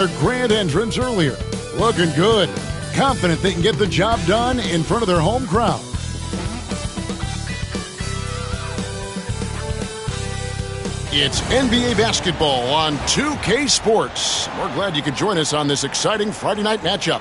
Their grand entrance earlier. Looking good. Confident they can get the job done in front of their home crowd. It's NBA basketball on 2K Sports. We're glad you could join us on this exciting Friday night matchup.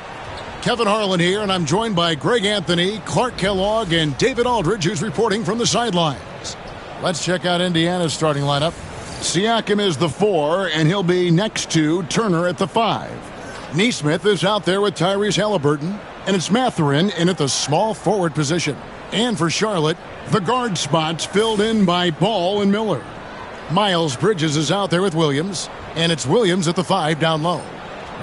Kevin Harlan here, and I'm joined by Greg Anthony, Clark Kellogg, and David Aldridge, who's reporting from the sidelines. Let's check out Indiana's starting lineup. Siakam is the 4, and he'll be next to Turner at the 5. Nesmith is out there with Tyrese Halliburton, and it's Mathurin in at the small forward position. And for Charlotte, the guard spots filled in by Ball and Miller. Miles Bridges is out there with Williams, and it's Williams at the 5 down low.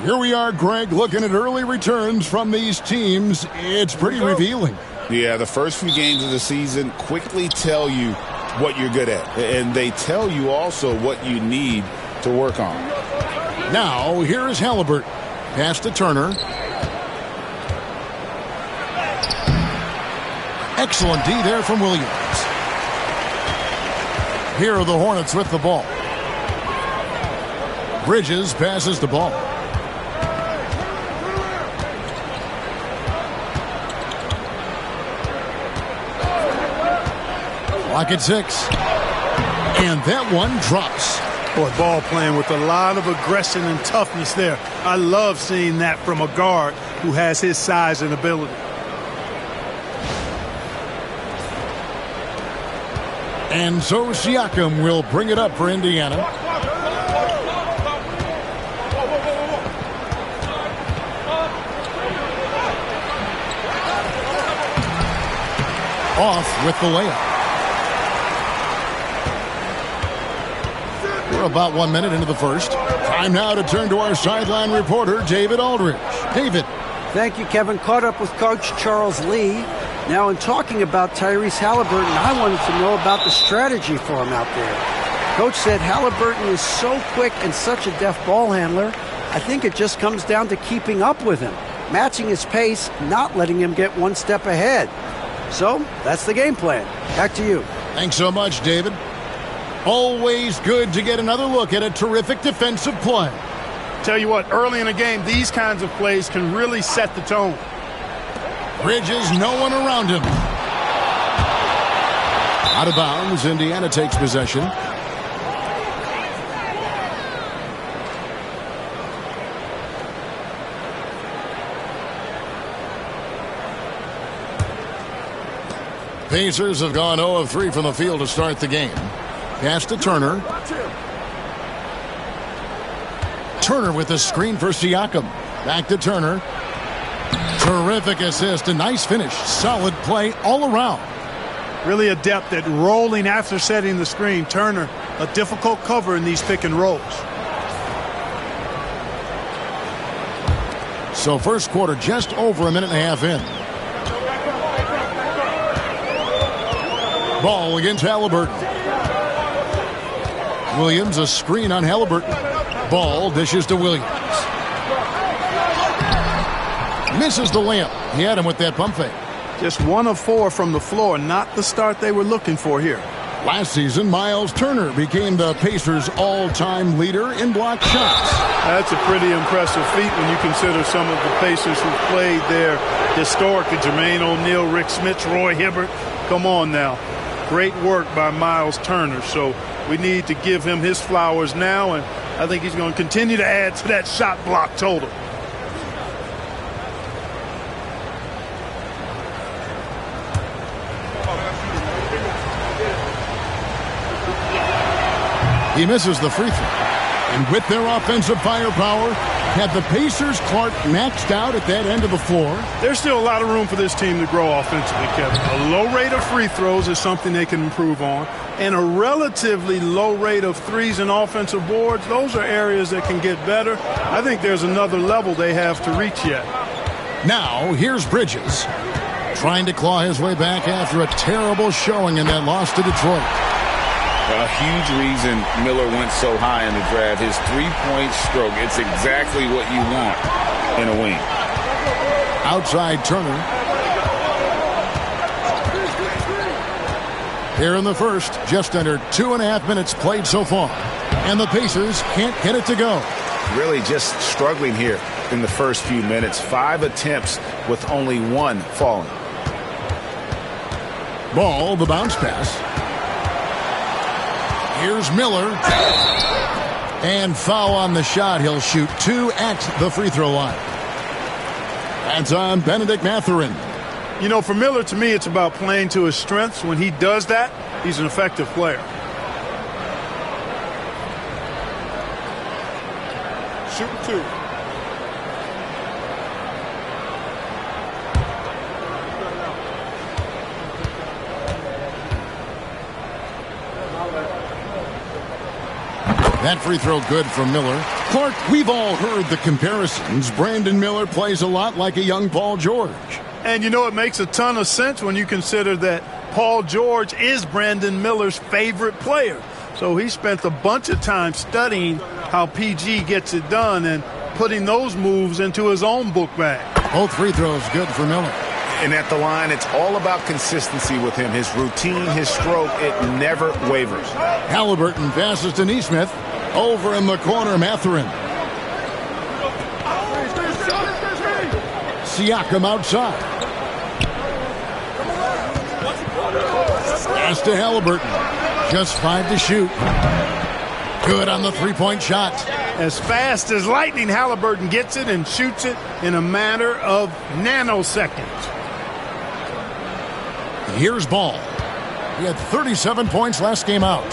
Here we are, Greg, looking at early returns from these teams. It's pretty revealing. Yeah, the first few games of the season quickly tell you what you're good at, and they tell you also what you need to work on. Now, here is Halliburton. Pass to Turner. Excellent D there from Williams. Here are the Hornets with the ball. Bridges passes the ball. Clock at 6. And that one drops. Boy, ball playing with a lot of aggression and toughness there. I love seeing that from a guard who has his size and ability. And so Siakam will bring it up for Indiana. Off with the layup. We're about 1 minute into the first. Time now to turn to our sideline reporter, David Aldridge. David. Thank you, Kevin. Caught up with Coach Charles Lee. Now, in talking about Tyrese Halliburton, I wanted to know about the strategy for him out there. Coach said Halliburton is so quick and such a deft ball handler, I think it just comes down to keeping up with him, matching his pace, not letting him get one step ahead. So, that's the game plan. Back to you. Thanks so much, David. Always good to get another look at a terrific defensive play. Tell you what, early in a game, these kinds of plays can really set the tone. Bridges, no one around him. Out of bounds, Indiana takes possession. Pacers have gone 0 of 3 from the field to start the game. Pass to Turner. Turner with a screen for Siakam. Back to Turner. Terrific assist, a nice finish. Solid play all around. Really adept at rolling after setting the screen. Turner, a difficult cover in these pick and rolls. So first quarter just over a minute and a half in. Ball against Halliburton. Williams, a screen on Halliburton. Ball dishes to Williams. Misses the layup. He had him with that pump fake. Just 1 of 4 from the floor. Not the start they were looking for here. Last season, Miles Turner became the Pacers' all-time leader in block shots. That's a pretty impressive feat when you consider some of the Pacers who played there historically. Jermaine O'Neal, Rick Smits, Roy Hibbert. Come on now. Great work by Miles Turner. So we need to give him his flowers now, and I think he's going to continue to add to that shot block total. He misses the free throw. And with their offensive firepower, have the Pacers, Clark, maxed out at that end of the floor? There's still a lot of room for this team to grow offensively, Kevin. A low rate of free throws is something they can improve on. And a relatively low rate of threes and offensive boards, those are areas that can get better. I think there's another level they have to reach yet. Now, here's Bridges. Trying to claw his way back after a terrible showing in that loss to Detroit. A huge reason Miller went so high in the draft, his three-point stroke. It's exactly what you want in a wing. Outside Turner. Here in the first, just under 2.5 minutes played so far. And the Pacers can't get it to go. really just struggling here in the first few minutes. 5 attempts with only 1 falling. Ball, the bounce pass. Here's Miller. And foul on the shot. He'll shoot 2 at the free throw line. That's on Benedict Mathurin. You know, for Miller, to me, it's about playing to his strengths. When he does that, he's an effective player. Shooting 2. That free throw good from Miller. Clark, we've all heard the comparisons. Brandon Miller plays a lot like a young Paul George. And, you know, it makes a ton of sense when you consider that Paul George is Brandon Miller's favorite player. So he spent a bunch of time studying how PG gets it done and putting those moves into his own book bag. Both free throws good for Miller. And at the line, it's all about consistency with him. His routine, his stroke, it never wavers. Halliburton passes to Nesmith. Over in the corner, Mathurin. Siakam outside. Pass to Halliburton. Just 5 to shoot. Good on the three-point shot. As fast as lightning, Halliburton gets it and shoots it in a matter of nanoseconds. Here's Ball. He had 37 points last game out.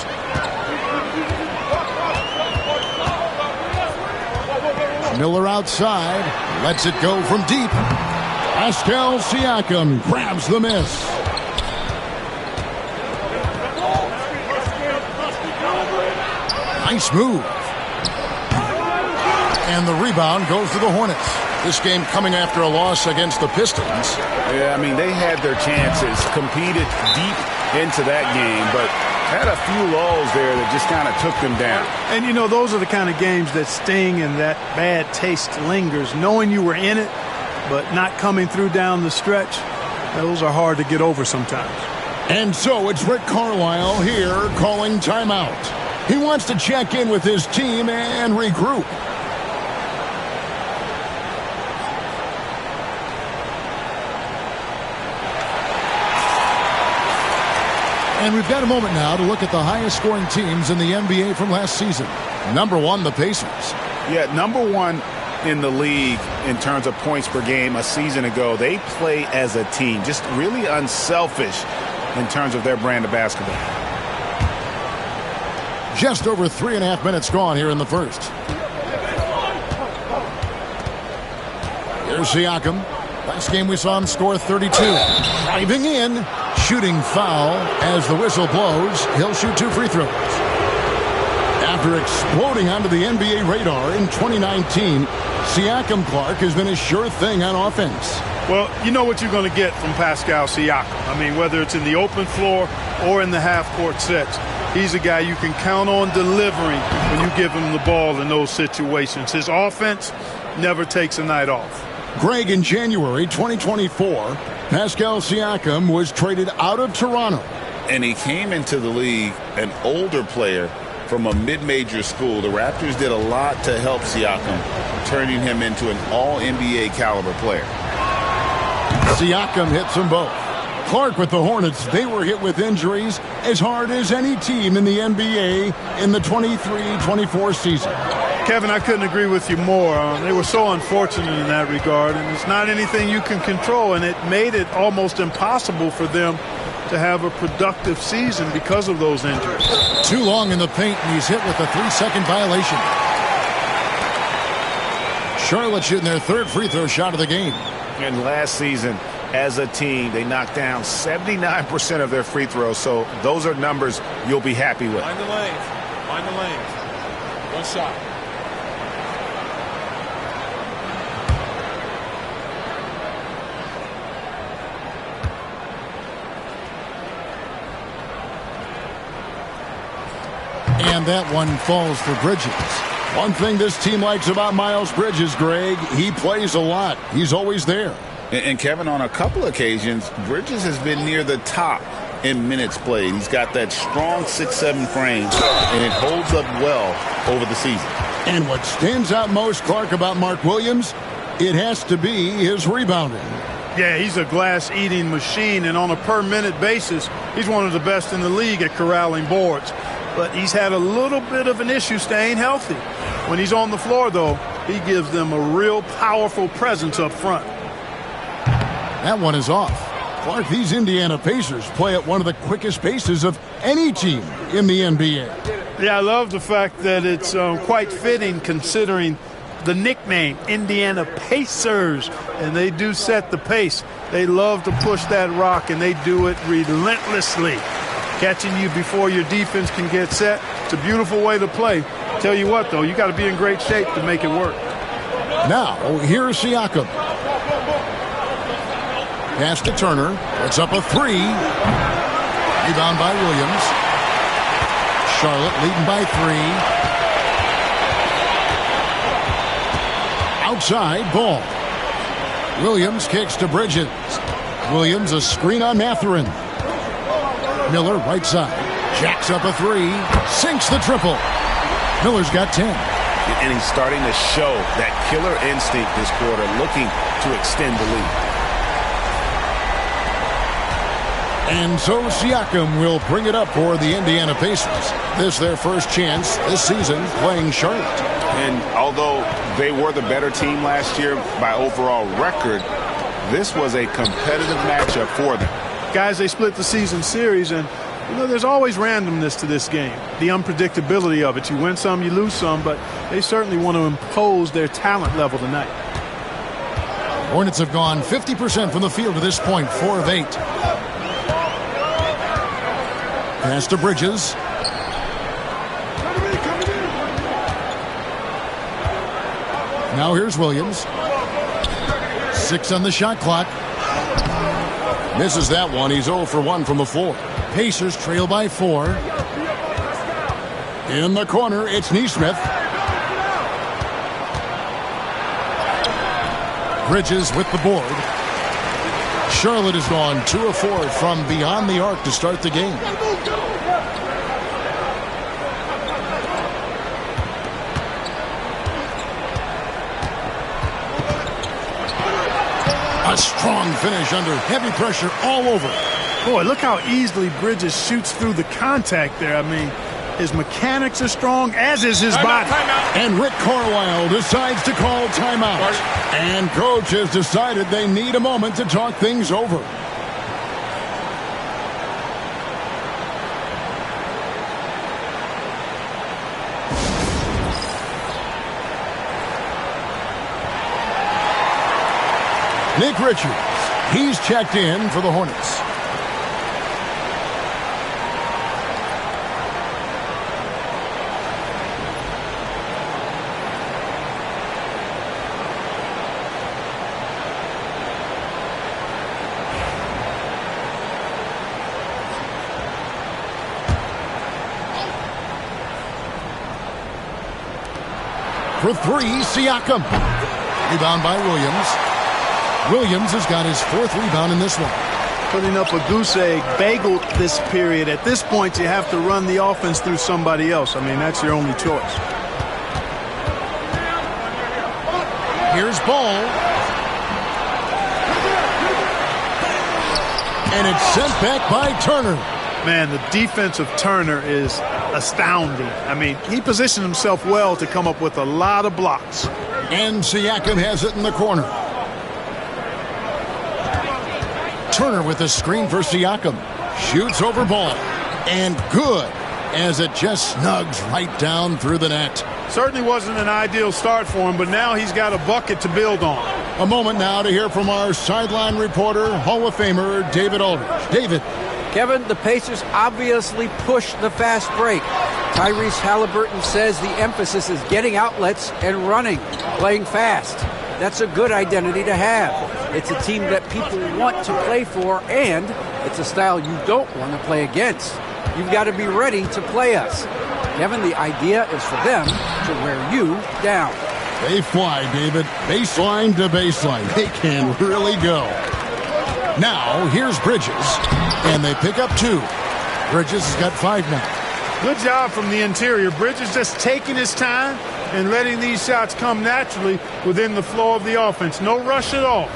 Miller outside. Lets it go from deep. Pascal Siakam grabs the miss. Nice move. And the rebound goes to the Hornets. This game coming after a loss against the Pistons. Yeah, I mean, they had their chances, competed deep into that game, but had a few lulls there that just kind of took them down. And, you know, those are the kind of games that sting and that bad taste lingers. Knowing you were in it, but not coming through down the stretch, those are hard to get over sometimes. And so it's Rick Carlisle here calling timeout. He wants to check in with his team and regroup. And we've got a moment now to look at the highest scoring teams in the NBA from last season. Number 1, the Pacers. Yeah, number 1 in the league in terms of points per game a season ago. They play as a team, just really unselfish in terms of their brand of basketball. Just over 3.5 minutes gone here in the first. Here's Siakam. Last game we saw him score 32. Driving in. Shooting foul as the whistle blows. He'll shoot 2 free throws. After exploding onto the NBA radar in 2019, Siakam, Clark, has been a sure thing on offense. Well, you know what you're going to get from Pascal Siakam. I mean, whether it's in the open floor or in the half-court sets, he's a guy you can count on delivering when you give him the ball in those situations. His offense never takes a night off. Greg, in January 2024, Pascal Siakam was traded out of Toronto. And he came into the league an older player from a mid-major school. The Raptors did a lot to help Siakam, turning him into an all-NBA caliber player. Siakam hits them both. Clark with the Hornets, they were hit with injuries as hard as any team in the NBA in the 23-24 season. Kevin, I couldn't agree with you more. They were so unfortunate in that regard, and it's not anything you can control, and it made it almost impossible for them to have a productive season because of those injuries. Too long in the paint, and he's hit with a 3-second violation. Charlotte shooting their 3rd free throw shot of the game. And last season, as a team, they knocked down 79% of their free throws, so those are numbers you'll be happy with. Find the lanes. Find the lanes. One shot. And that one falls for Bridges. One thing this team likes about Miles Bridges, Greg, he plays a lot. He's always there. And Kevin, on a couple occasions, Bridges has been near the top in minutes played. He's got that strong 6'7" frame, and it holds up well over the season. And what stands out most, Clark, about Mark Williams, it has to be his rebounding. Yeah, he's a glass-eating machine, and on a per-minute basis, he's one of the best in the league at corralling boards. But he's had a little bit of an issue staying healthy. When he's on the floor, though, he gives them a real powerful presence up front. That one is off. Clark, these Indiana Pacers play at one of the quickest paces of any team in the NBA. Yeah, I love the fact that it's quite fitting considering the nickname, Indiana Pacers, and they do set the pace. They love to push that rock, and they do it relentlessly. Catching you before your defense can get set. It's a beautiful way to play. Tell you what, though, you got to be in great shape to make it work. Now, here's Siakam. Pass to Turner. Puts up a three. Rebound by Williams. Charlotte leading by 3. Outside, ball. Williams kicks to Bridges. Williams a screen on Mathurin. Miller right side. Jacks up a three. Sinks the triple. Miller's got 10. And he's starting to show that killer instinct this quarter, looking to extend the lead. And so Siakam will bring it up for the Indiana Pacers. This their first chance this season playing Charlotte. And although they were the better team last year by overall record, this was a competitive matchup for them. Guys, they split the season series, and you know there's always randomness to this game. The unpredictability of it. You win some, you lose some, but they certainly want to impose their talent level tonight. Hornets have gone 50% from the field to this point, 4 of 8. Pass to Bridges. Now here's Williams. 6 on the shot clock. Misses that one. He's 0 for 1 from the floor. Pacers trail by 4. In the corner, it's Nesmith. Bridges with the board. Charlotte has gone 2 of 4 from beyond the arc to start the game. A strong finish under heavy pressure all over. Boy, look how easily Bridges shoots through the contact there. I mean, his mechanics are strong, as is his body. And Rick Carlisle decides to call timeout. And coach has decided they need a moment to talk things over. Nick Richards, he's checked in for the Hornets. For 3, Siakam. Rebound by Williams. Williams has got his 4th rebound in this one. Putting up a goose egg, bageled this period. At this point, you have to run the offense through somebody else. I mean, that's your only choice. Here's Ball. And it's sent back by Turner. Man, the defense of Turner is astounding. I mean, he positioned himself well to come up with a lot of blocks. And Siakam has it in the corner. Turner with the screen for Siakam. Shoots over Ball. And good, as it just snugs right down through the net. Certainly wasn't an ideal start for him, but now he's got a bucket to build on. A moment now to hear from our sideline reporter, Hall of Famer David Aldridge. David. Kevin, the Pacers obviously pushed the fast break. Tyrese Halliburton says the emphasis is getting outlets and running, playing fast. That's a good identity to have. It's a team that people want to play for, and it's a style you don't want to play against. You've got to be ready to play us. Kevin, the idea is for them to wear you down. They fly, David. Baseline to baseline. They can really go. Now, here's Bridges, and they pick up 2. Bridges has got 5 now. Good job from the interior. Bridges just taking his time, and letting these shots come naturally within the flow of the offense. No rush at all.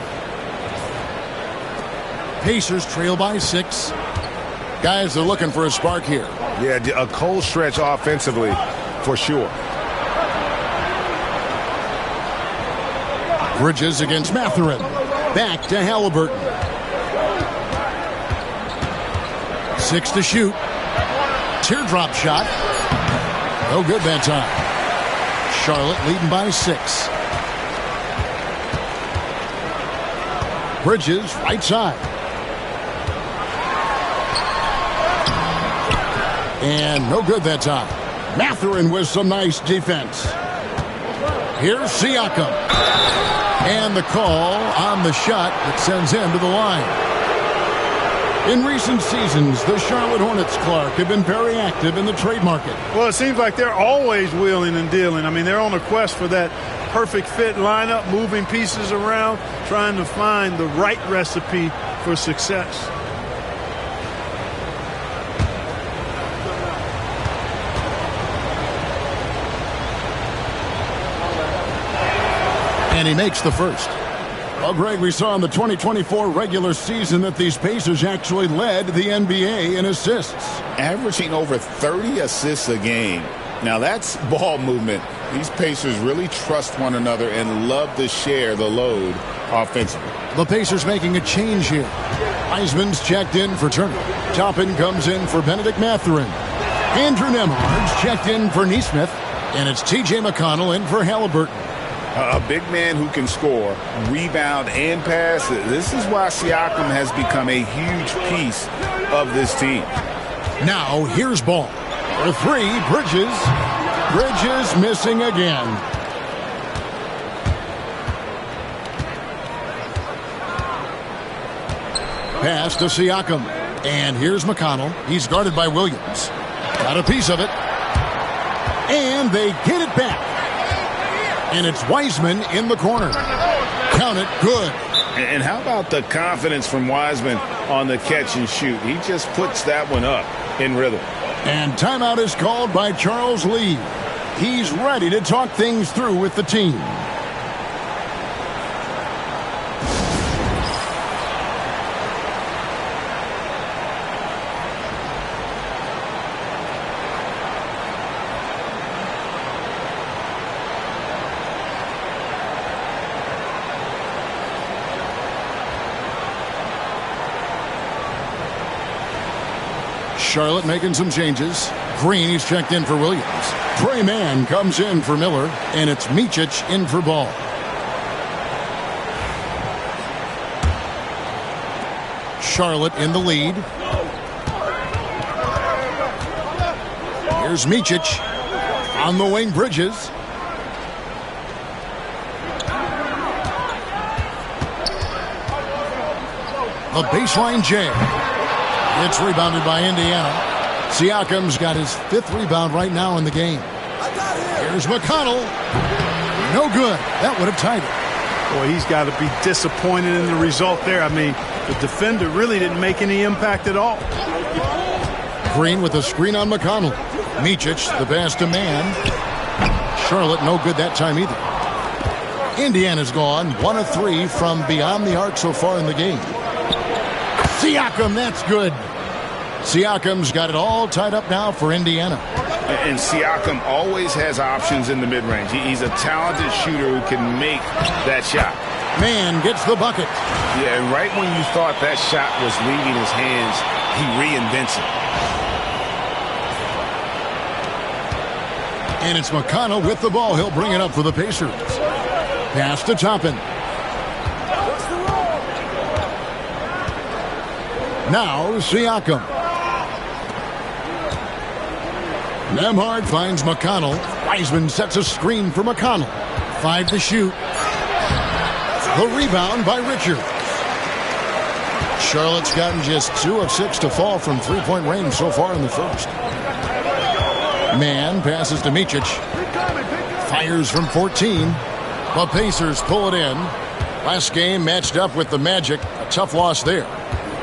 Pacers trail by 6. Guys are looking for a spark here. Yeah, a cold stretch offensively for sure. Bridges against Mathurin. Back to Halliburton. 6 to shoot. Teardrop shot. No good that time. Charlotte leading by 6. Bridges, right side. And no good that time. Mathurin with some nice defense. Here's Siakam. And the call on the shot that sends him to the line. In recent seasons, the Charlotte Hornets, Clark, have been very active in the trade market. Well, it seems like they're always wheeling and dealing. I mean, they're on a quest for that perfect fit lineup, moving pieces around, trying to find the right recipe for success. And he makes the first. Well, Greg, we saw in the 2024 regular season that these Pacers actually led the NBA in assists. Averaging over 30 assists a game. Now, that's ball movement. These Pacers really trust one another and love to share the load offensively. The Pacers making a change here. Wiseman's checked in for Turner. Toppin comes in for Benedict Mathurin. Andrew Nembhard's checked in for Nesmith. And it's T.J. McConnell in for Halliburton. A big man who can score, rebound, and pass. This is why Siakam has become a huge piece of this team. Now, here's Ball. For 3, Bridges. Bridges missing again. Pass to Siakam. And here's McConnell. He's guarded by Williams. Got a piece of it. And they get it back. And it's Wiseman in the corner. Count it, good. And how about the confidence from Wiseman on the catch and shoot? He just puts that one up in rhythm. And timeout is called by Charles Lee. He's ready to talk things through with the team. Charlotte making some changes. Green, he's checked in for Williams. Trey Mann comes in for Miller, and it's Micic in for Ball. Charlotte in the lead. Here's Micic on the wing. Bridges. A baseline jam. It's rebounded by Indiana. Siakam's got his 5th rebound right now in the game. Here's McConnell. No good. That would have tied it. Boy, he's got to be disappointed in the result there. I mean, the defender really didn't make any impact at all. Green with a screen on McConnell. Micic, the pass to Mann. Charlotte, no good that time either. Indiana's gone 1 of 3 from beyond the arc so far in the game. Siakam, that's good. Siakam's got it all tied up now for Indiana. And Siakam always has options in the mid-range. He's a talented shooter who can make that shot. Mann gets the bucket. Yeah, and right when you thought that shot was leaving his hands, he reinvents it. And it's McConnell with the ball. He'll bring it up for the Pacers. Pass to Toppin. Now Siakam. Nembhard finds McConnell. Wiseman sets a screen for McConnell. 5 to shoot. The rebound by Richards. Charlotte's gotten just 2 of 6 to fall from three-point range so far in the first. Mann passes to Micic. Fires from 14. The Pacers pull it in. Last game matched up with the Magic. A tough loss there.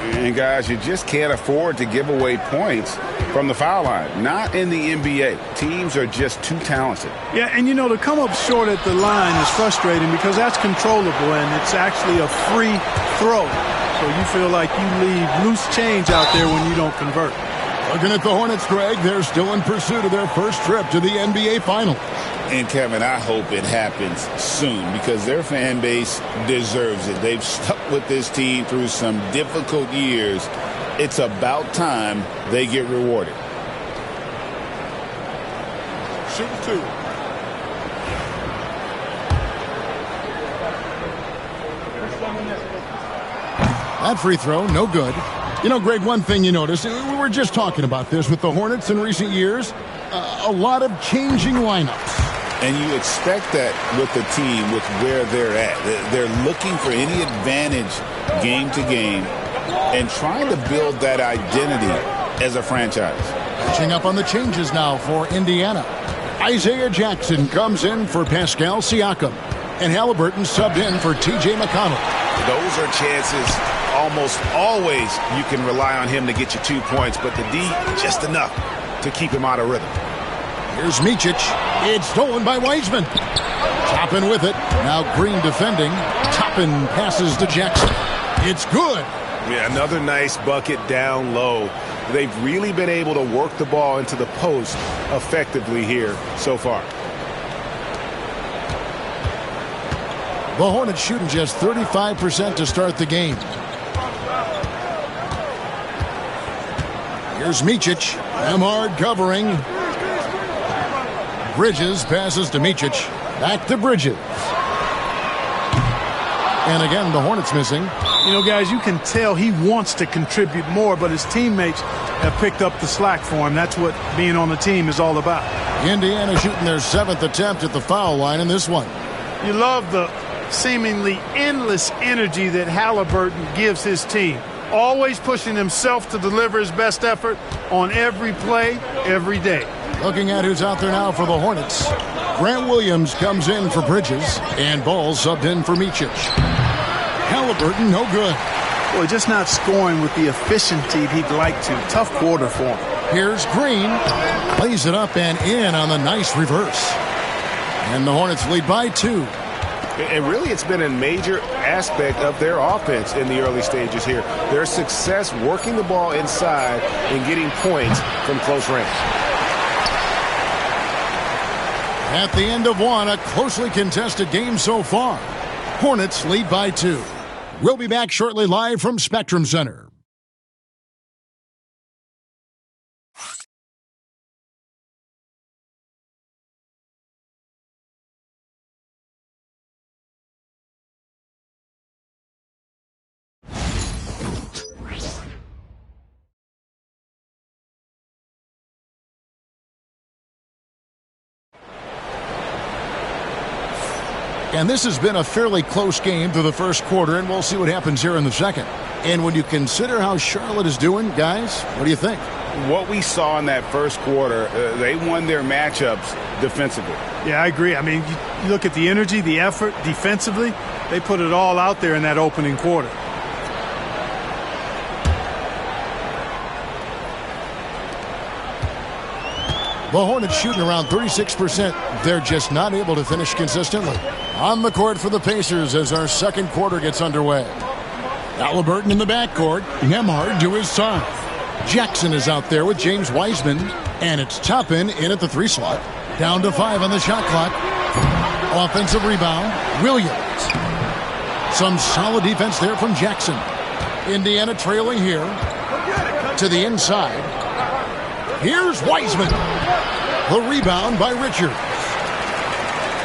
And, guys, you just can't afford to give away points from the foul line. Not in the NBA. Teams are just too talented. Yeah, and, to come up short at the line is frustrating because that's controllable, and it's actually a free throw. So you feel like you leave loose change out there when you don't convert. Looking at the Hornets, Greg, they're still in pursuit of their first trip to the NBA Finals. And, Kevin, I hope it happens soon because their fan base deserves it. They've stuck with this team through some difficult years. It's about time they get rewarded. Shoot two. That free throw, no good. Greg, one thing you notice, we were just talking about this with the Hornets in recent years, a lot of changing lineups. And you expect that with the team, with where they're at. They're looking for any advantage game to game and trying to build that identity as a franchise. Catching up on the changes now for Indiana. Isaiah Jackson comes in for Pascal Siakam. And Halliburton subbed in for T.J. McConnell. Those are chances almost always you can rely on him to get you 2 points, but the D, just enough to keep him out of rhythm. Here's Micic. It's stolen by Wiseman. Toppin with it. Now Green defending. Toppin passes to Jackson. It's good. Yeah, another nice bucket down low. They've really been able to work the ball into the post effectively here so far. The Hornets shooting just 35% to start the game. Here's Micic. Emard covering. Bridges passes to Micic. Back to Bridges. And again, the Hornets missing. Guys, you can tell he wants to contribute more, but his teammates have picked up the slack for him. That's what being on the team is all about. Indiana shooting their 7th attempt at the foul line in this one. You love the seemingly endless energy that Halliburton gives his team. Always pushing himself to deliver his best effort on every play, every day. Looking at who's out there now for the Hornets. Grant Williams comes in for Bridges, and Ball subbed in for Micic. Halliburton, no good. Boy, just not scoring with the efficiency he'd like to. Tough quarter for him. Here's Green. Plays it up and in on the nice reverse. And the Hornets lead by 2. And really, it's been a major aspect of their offense in the early stages here. Their success working the ball inside and getting points from close range. At the end of one, a closely contested game so far. Hornets lead by 2. We'll be back shortly live from Spectrum Center. And this has been a fairly close game through the first quarter, and we'll see what happens here in the second. And when you consider how Charlotte is doing, guys, what do you think? What we saw in that first quarter, they won their matchups defensively. Yeah, I agree. I mean, you look at the energy, the effort defensively, they put it all out there in that opening quarter. The Hornets shooting around 36%. They're just not able to finish consistently. On the court for the Pacers as our second quarter gets underway. Halliburton in the backcourt. Nembhard to his side. Jackson is out there with James Wiseman. And it's Toppin in at the 3 slot. Down to 5 on the shot clock. Offensive rebound. Williams. Some solid defense there from Jackson. Indiana trailing here. To the inside. Here's Wiseman. The rebound by Richards.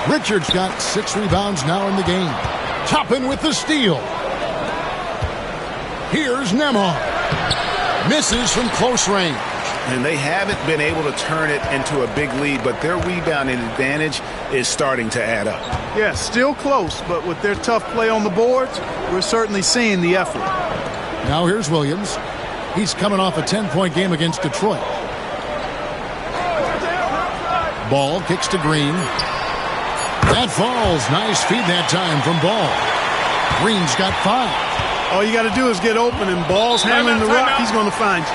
Richards got 6 rebounds now in the game. Toppin with the steal. Here's Nembhard. Misses from close range. And they haven't been able to turn it into a big lead, but their rebounding advantage is starting to add up. Yeah, still close, but with their tough play on the boards, we're certainly seeing the effort. Now here's Williams. He's coming off a 10-point game against Detroit. Ball kicks to Green. That falls. Nice feed that time from Ball. Green's got 5. All you got to do is get open, and ball's handling the rock. He's going to find you.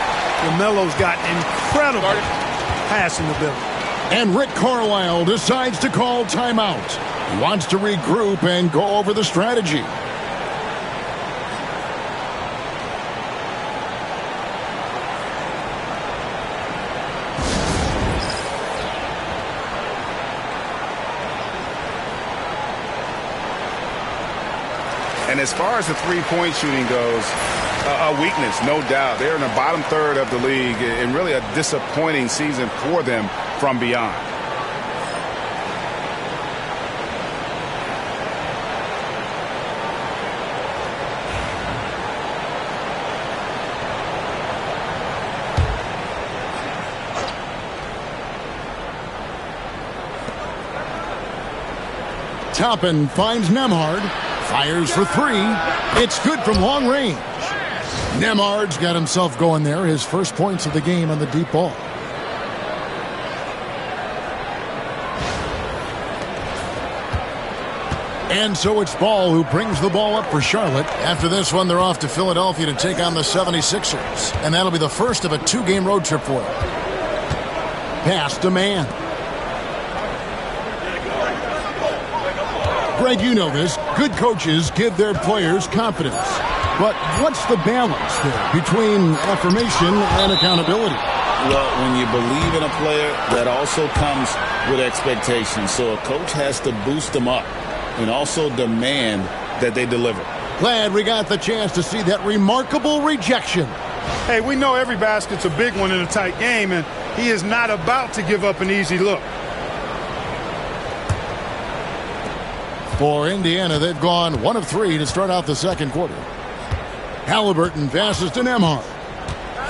LaMelo's got incredible passing ability. And Rick Carlisle decides to call timeout. He wants to regroup and go over the strategy. And as far as the three-point shooting goes, a weakness, no doubt. They're in the bottom third of the league, and really a disappointing season for them from beyond. Toppin finds Nembhard. Fires for three. It's good from long range. Nembhard's got himself going there. His first points of the game on the deep ball. And so it's Ball who brings the ball up for Charlotte. After this one, they're off to Philadelphia to take on the 76ers. And that'll be the first of a two-game road trip for them. Pass to man. Greg, you know this. Good coaches give their players confidence. But what's the balance there between affirmation and accountability? Well, when you believe in a player, that also comes with expectations. So a coach has to boost them up and also demand that they deliver. Glad we got the chance to see that remarkable rejection. Hey, we know every basket's a big one in a tight game, and he is not about to give up an easy look. For Indiana, they've gone 1 of 3 to start out the second quarter. Halliburton passes to Nembhard.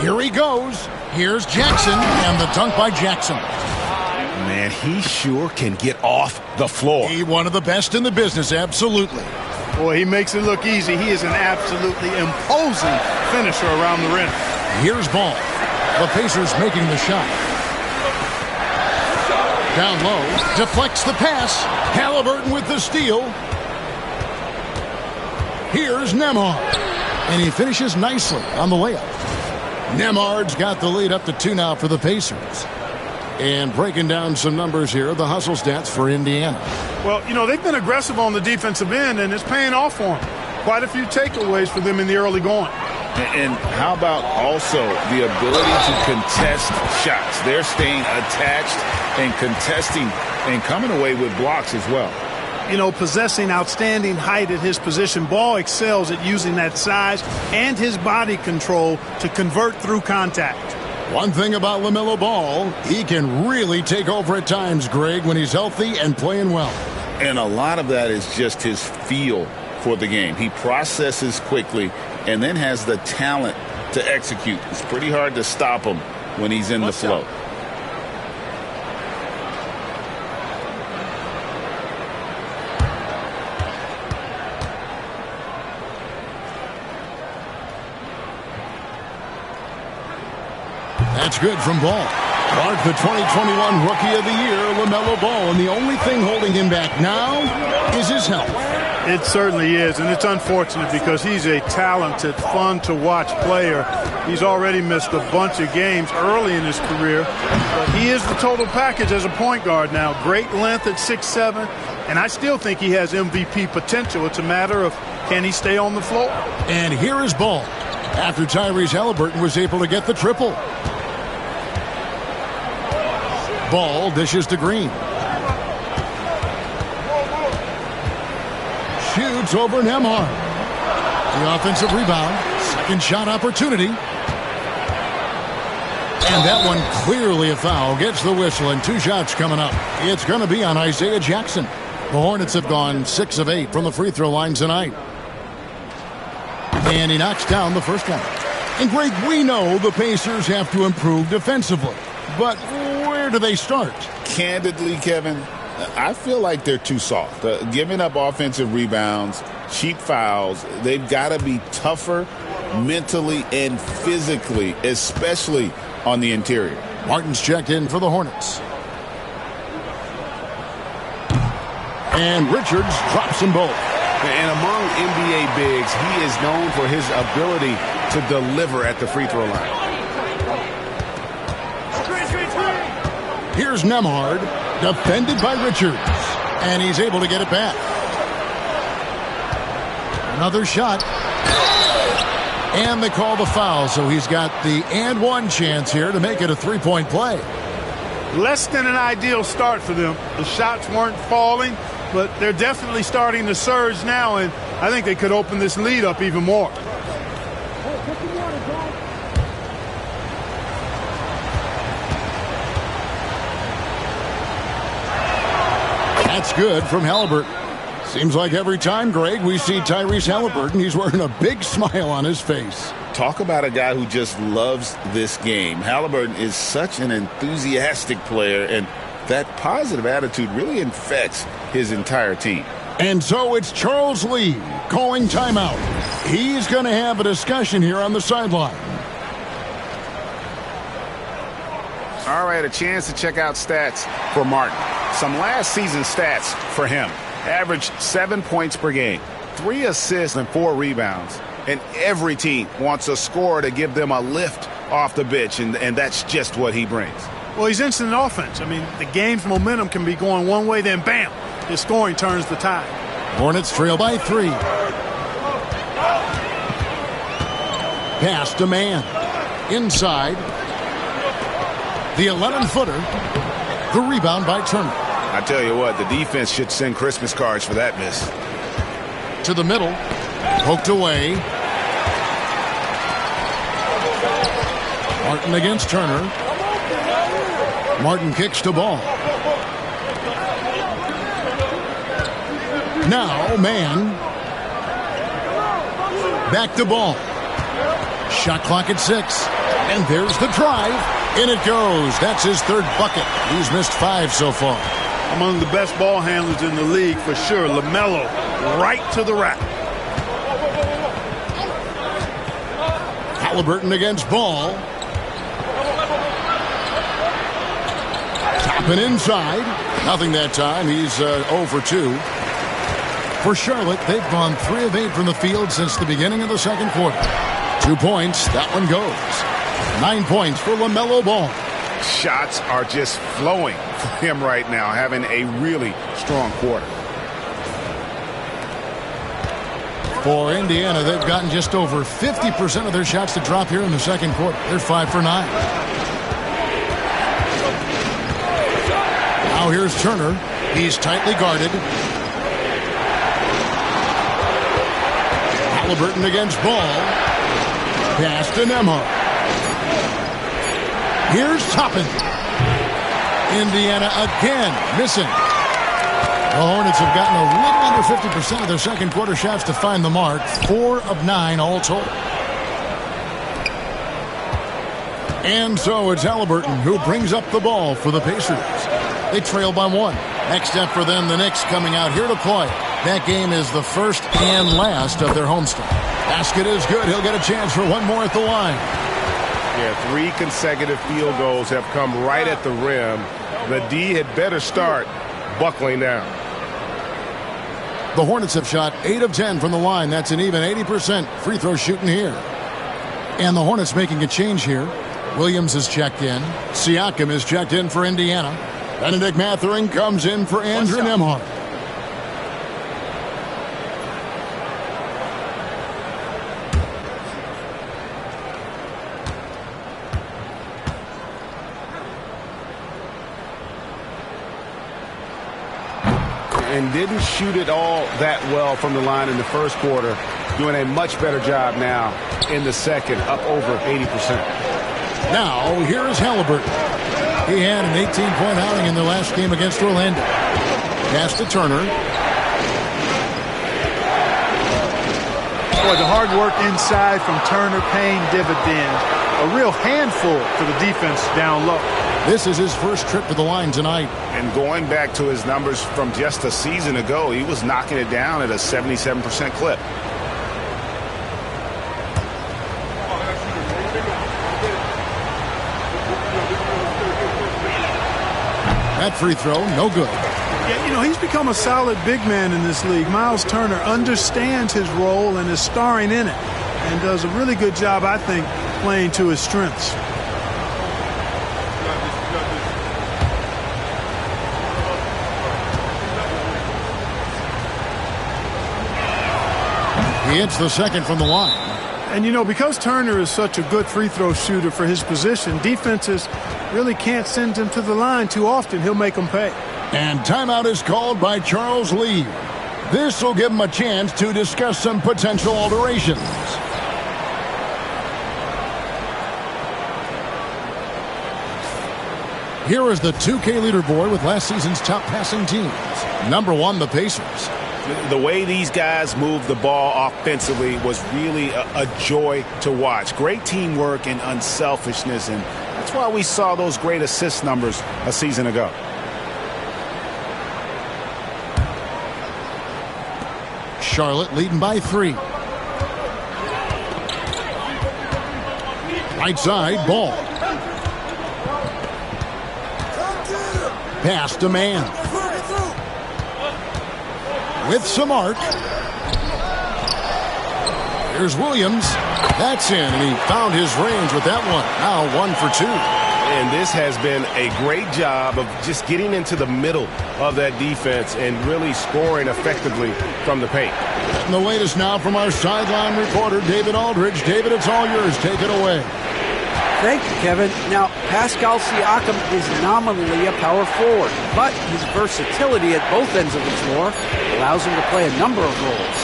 Here he goes. Here's Jackson, and the dunk by Jackson. Man, he sure can get off the floor. He one of the best in the business, absolutely. Boy, he makes it look easy. He is an absolutely imposing finisher around the rim. Here's Ball. The Pacers making the shot. Down low, deflects the pass. Halliburton with the steal. Here's Nembhard. And he finishes nicely on the layup. Nembhard's got the lead up to 2 now for the Pacers. And breaking down some numbers here, the hustle stats for Indiana. Well, you know, they've been aggressive on the defensive end, and it's paying off for them. Quite a few takeaways for them in the early going. And how about also the ability to contest shots? They're staying attached and contesting and coming away with blocks as well. You know, possessing outstanding height at his position, Ball excels at using that size and his body control to convert through contact. One thing about LaMelo Ball, he can really take over at times, Greg, when he's healthy and playing well. And a lot of that is just his feel for the game. He processes quickly and then has the talent to execute. It's pretty hard to stop him when he's in the flow. That's good from Ball. Clark, the 2021 Rookie of the Year, LaMelo Ball, and the only thing holding him back now is his health. It certainly is, and it's unfortunate because he's a talented, fun-to-watch player. He's already missed a bunch of games early in his career, but he is the total package as a point guard now. Great length at 6'7", and I still think he has MVP potential. It's a matter of can he stay on the floor. And here is Ball after Tyrese Halliburton was able to get the triple. Ball dishes to Green. Shoots over Nembhard. The offensive rebound. Second shot opportunity. And that one clearly a foul. Gets the whistle and 2 shots coming up. It's going to be on Isaiah Jackson. The Hornets have gone 6 of 8 from the free throw line tonight. And he knocks down the first one. And Greg, we know the Pacers have to improve defensively. But where do they start? Candidly, Kevin, I feel like they're too soft. Giving up offensive rebounds, cheap fouls, they've got to be tougher mentally and physically, especially on the interior. Martin's checked in for the Hornets. And Richards drops them both. And among NBA bigs, he is known for his ability to deliver at the free throw line. Here's Nembhard, defended by Richards, and he's able to get it back. Another shot. And they call the foul, so he's got the and one chance here to make it a three-point play. Less than an ideal start for them. The shots weren't falling, but they're definitely starting to surge now, and I think they could open this lead up even more. That's good from Halliburton. Seems like every time, Greg, we see Tyrese Halliburton, he's wearing a big smile on his face. Talk about a guy who just loves this game. Halliburton is such an enthusiastic player, and that positive attitude really infects his entire team. And so it's Charles Lee calling timeout. He's going to have a discussion here on the sideline. All right, a chance to check out stats for Martin. Some last season stats for him. Averaged 7 points per game, 3 assists and 4 rebounds. And every team wants a scorer to give them a lift off the bench, and that's just what he brings. Well, he's instant offense. I mean, the game's momentum can be going one way, then bam, his scoring turns the tide. Hornets trail by 3. Pass to man. Inside. The 11-footer. The rebound by Turner. I tell you what, the defense should send Christmas cards for that miss. To the middle. Poked away. Martin against Turner. Martin kicks to ball. Now, man. Back to ball. Shot clock at 6. And there's the drive. In it goes. That's his third bucket. He's missed 5 so far. Among the best ball handlers in the league for sure. LaMelo right to the rack. Halliburton against Ball. Tapping inside. Nothing that time. He's 0 for 2. For Charlotte, they've gone 3 of 8 from the field since the beginning of the second quarter. 2 points. That one goes. 9 points for LaMelo Ball. Shots are just flowing for him right now, having a really strong quarter. For Indiana, they've gotten just over 50% of their shots to drop here in the second quarter. They're 5 for 9. Now here's Turner. He's tightly guarded. Halliburton against Ball. Pass to Nembhard. Here's Toppin. Indiana again missing. The Hornets have gotten a little under 50% of their second quarter shots to find the mark. 4 of 9 all told. And so it's Halliburton who brings up the ball for the Pacers. They trail by 1. Next step for them, the Knicks coming out here to play. That game is the first and last of their homestand. Basket is good. He'll get a chance for one more at the line. Yeah, 3 consecutive field goals have come right at the rim. The D had better start buckling down. The Hornets have shot 8 of 10 from the line. That's an even 80% free throw shooting here. And the Hornets making a change here. Williams is checked in. Siakam is checked in for Indiana. Benedict Mathurin comes in for Andrew Nembhard. And didn't shoot it all that well from the line in the first quarter. Doing a much better job now in the second, up over 80%. Now, here's Halliburton. He had an 18-point outing in the last game against Orlando. Pass to Turner. Boy, the hard work inside from Turner paying dividends. A real handful for the defense down low. This is his first trip to the line tonight. And going back to his numbers from just a season ago, he was knocking it down at a 77% clip. That free throw, no good. Yeah, he's become a solid big man in this league. Miles Turner understands his role and is starring in it and does a really good job, I think, playing to his strengths. He hits the second from the line. And, because Turner is such a good free throw shooter for his position, defenses really can't send him to the line too often. He'll make them pay. And timeout is called by Charles Lee. This will give him a chance to discuss some potential alterations. Here is the 2K leaderboard with last season's top passing teams. Number 1, the Pacers. The way these guys moved the ball offensively was really a joy to watch. Great teamwork and unselfishness, and that's why we saw those great assist numbers a season ago. Charlotte leading by 3. Right side, Ball. Pass to Man. With some arc. Here's Williams. That's in, and he found his range with that one. Now 1 for 2. And this has been a great job of just getting into the middle of that defense and really scoring effectively from the paint. And the latest now from our sideline reporter, David Aldridge. David, it's all yours. Take it away. Thank you, Kevin. Now, Pascal Siakam is nominally a power forward, but his versatility at both ends of the floor allows him to play a number of roles.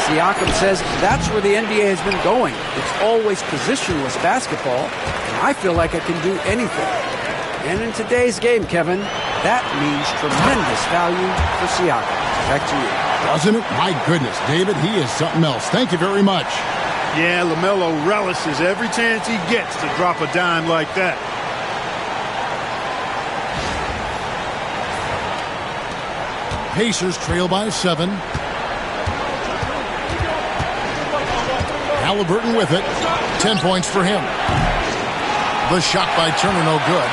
Siakam says that's where the NBA has been going. It's always positionless basketball, and I feel like I can do anything. And in today's game, Kevin, that means tremendous value for Siakam. Back to you. Doesn't it? My goodness, David, he is something else. Thank you very much. Yeah, LaMelo relishes every chance he gets to drop a dime like that. Pacers trail by 7. Halliburton with it. 10 points for him. The shot by Turner, no good.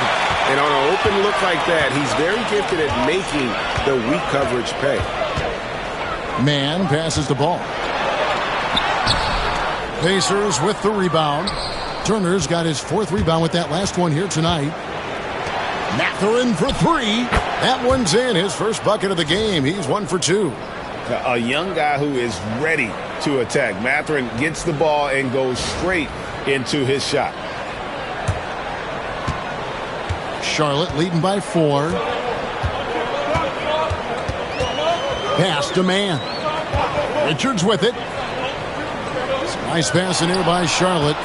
And on an open look like that, he's very gifted at making the weak coverage pay. Man passes the ball. Pacers with the rebound. Turner's got his 4th rebound with that last one here tonight. Mathurin for 3. That one's in. His first bucket of the game. He's 1 for 2. A young guy who is ready to attack. Mathurin gets the ball and goes straight into his shot. Charlotte leading by 4. Pass to Man. Richards with it. Nice pass in here by Charlotte.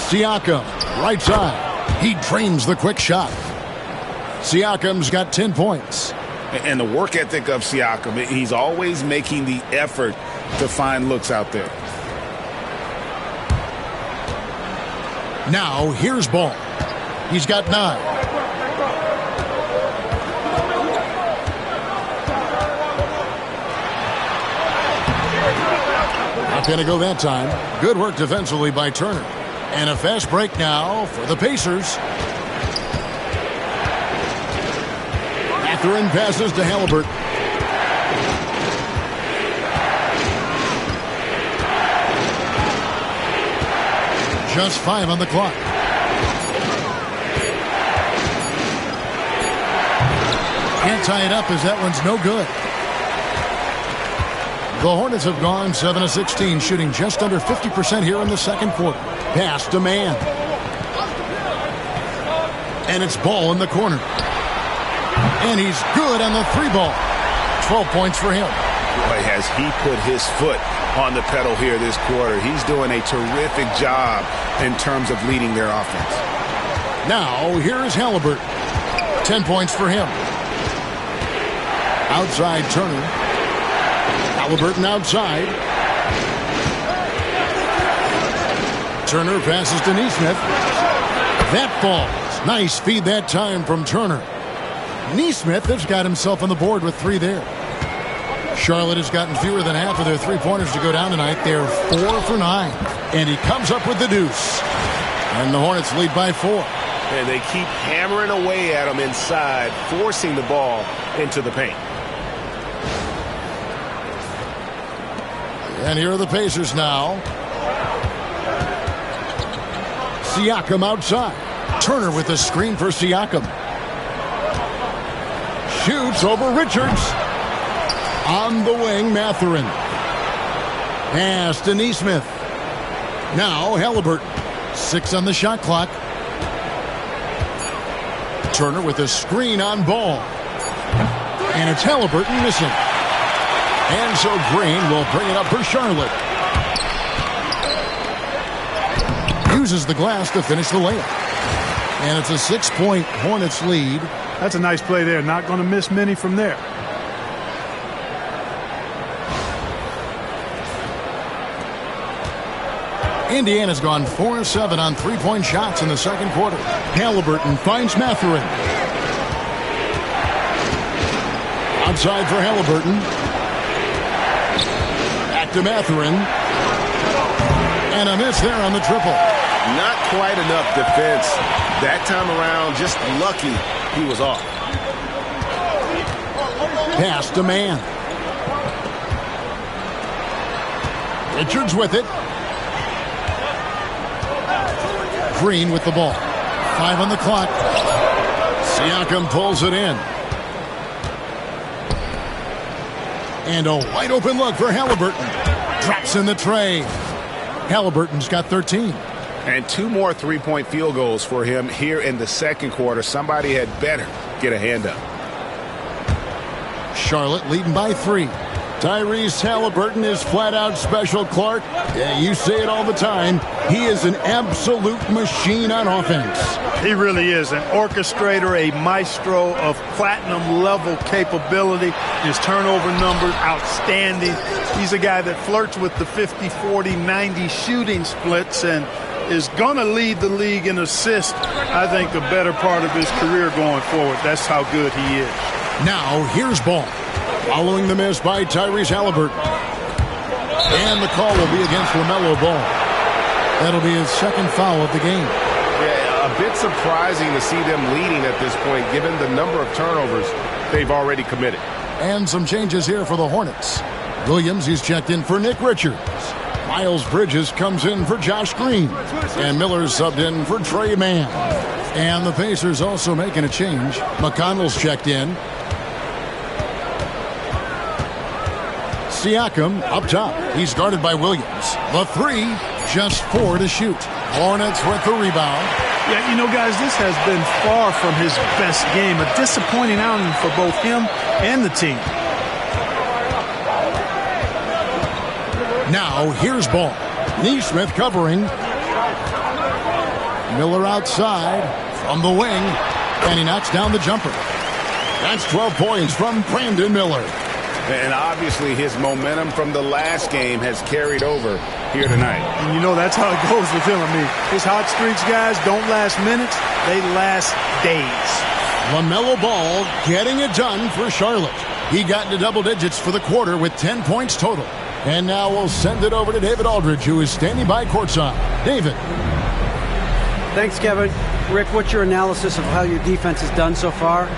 Siakam, right side. He drains the quick shot. Siakam's got 10 points. And the work ethic of Siakam, he's always making the effort to find looks out there. Now, here's Ball. He's got 9. Not going to go that time. Good work defensively by Turner. And a fast break now for the Pacers. Mathurin passes to Halliburton. Just 5 on the clock. Can't tie it up as that one's no good. The Hornets have gone 7 of 16, shooting just under 50% here in the second quarter. Pass to Man. And it's Ball in the corner. And he's good on the 3-ball. 12 points for him. Boy, has he put his foot on the pedal here this quarter. He's doing a terrific job in terms of leading their offense. Now, here is Halliburton. 10 points for him. Outside Turner. Halliburton outside. Turner passes to Nesmith. That falls. Nice feed that time from Turner. Nesmith has got himself on the board with 3 there. Charlotte has gotten fewer than half of their 3-pointers to go down tonight. They're 4 for 9. And he comes up with the deuce. And the Hornets lead by 4. and they keep hammering away at them inside, forcing the ball into the paint. And here are the Pacers now. Siakam outside. Turner with a screen for Siakam. Shoots over Richards. On the wing, Mathurin. Pass to Nesmith. Now Halliburton. 6 on the shot clock. Turner with a screen on Ball. And it's Halliburton missing. And so Green will bring it up for Charlotte. Uses the glass to finish the layup. And it's a 6-point Hornets lead. That's a nice play there. Not going to miss many from there. Indiana's gone 4-7 on three-point shots in the second quarter. Halliburton finds Mathurin. Outside for Halliburton. Back to Mathurin. And a miss there on the triple. Not quite enough defense. That time around, just lucky he was off. Pass to Mann. Richards with it. Green with the ball. 5 on the clock. Siakam pulls it in. And a wide open look for Halliburton. Drops in the tray. Halliburton's got 13. And 2 more three-point field goals for him here in the second quarter. Somebody had better get a hand up. Charlotte leading by 3. Tyrese Halliburton is flat-out special, Clark. Yeah, you say it all the time. He is an absolute machine on offense. He really is an orchestrator, a maestro of platinum-level capability. His turnover numbers, outstanding. He's a guy that flirts with the 50, 40, 90 shooting splits and is going to lead the league in assists, I think, the better part of his career going forward. That's how good he is. Now, here's Ball. Following the miss by Tyrese Halliburton. And the call will be against LaMelo Ball. That'll be his second foul of the game. Yeah, a bit surprising to see them leading at this point, given the number of turnovers they've already committed. And some changes here for the Hornets. Williams is checked in for Nick Richards. Miles Bridges comes in for Josh Green. And Miller's subbed in for Trey Mann. And the Pacers also making a change. McConnell's checked in. Siakam up top. He's guarded by Williams. The 3, just 4 to shoot. Hornets with the rebound. Yeah, you know, guys, this has been far from his best game. A disappointing outing for both him and the team. Now, here's Ball. Nesmith covering. Miller outside from the wing. And he knocks down the jumper. That's 12 points from Brandon Miller. And obviously his momentum from the last game has carried over here tonight. And you know that's how it goes with him. I mean, his hot streaks, guys, don't last minutes. They last days. LaMelo Ball getting it done for Charlotte. He got into double digits for the quarter with 10 points total. And now we'll send it over to David Aldridge, who is standing by courtside. David. Thanks, Kevin. Rick, what's your analysis of how your defense has done so far?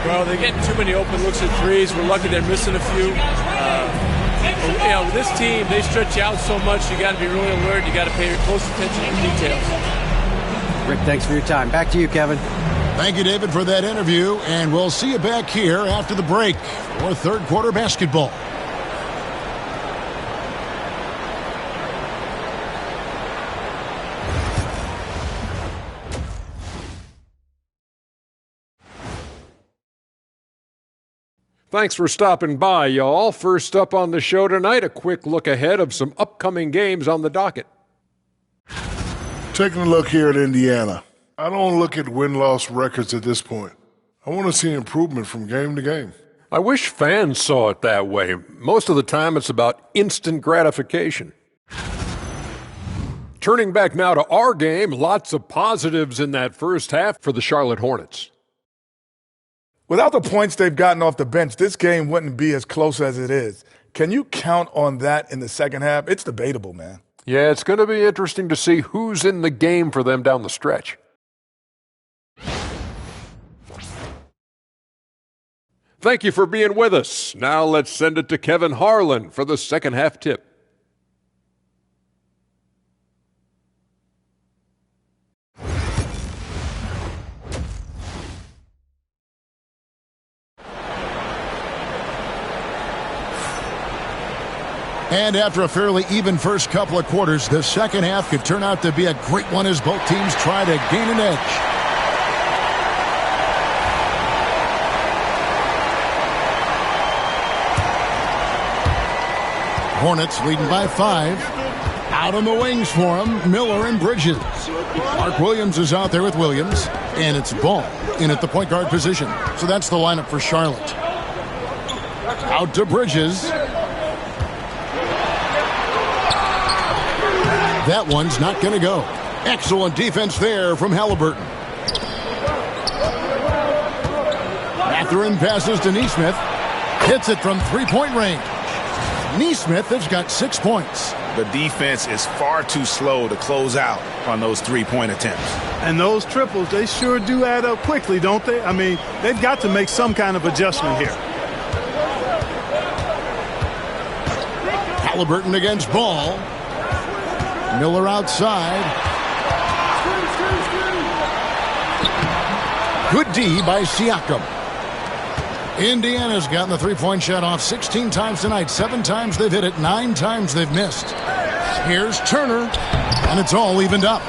Well, they're getting too many open looks at threes. We're lucky they're missing a few. With this team, they stretch you out so much. You got to be really alert. You got to pay close attention to details. Rick, thanks for your time. Back to you, Kevin. Thank you, David, for that interview. And we'll see you back here after the break for third quarter basketball. Thanks for stopping by, y'all. First up on the show tonight, a quick look ahead of some upcoming games on the docket. Taking a look here at Indiana, I don't look at win-loss records at this point. I want to see improvement from game to game. I wish fans saw it that way. Most of the time, it's about instant gratification. Turning back now to our game, lots of positives in that first half for the Charlotte Hornets. Without the points they've gotten off the bench, this game wouldn't be as close as it is. Can you count on that in the second half? It's debatable, man. Yeah, it's going to be interesting to see who's in the game for them down the stretch. Thank you for being with us. Now let's send it to Kevin Harlan for the second half tip. And after a fairly even first couple of quarters, the second half could turn out to be a great one as both teams try to gain an edge. Hornets leading by 5. Out on the wings for him, Miller and Bridges. Mark Williams is out there with Williams, and it's Ball in at the point guard position. So that's the lineup for Charlotte. Out to Bridges. That one's not going to go. Excellent defense there from Halliburton. Mathurin passes to Nesmith. Hits it from three-point range. Nesmith has got 6 points. The defense is far too slow to close out on those three-point attempts. And those triples, they sure do add up quickly, don't they? I mean, they've got to make some kind of adjustment here. Halliburton against Ball. Miller outside. Good D by Siakam. Indiana's gotten the three-point shot off 16 times tonight. 7 times they've hit it, 9 times they've missed. Here's Turner, and it's all evened up.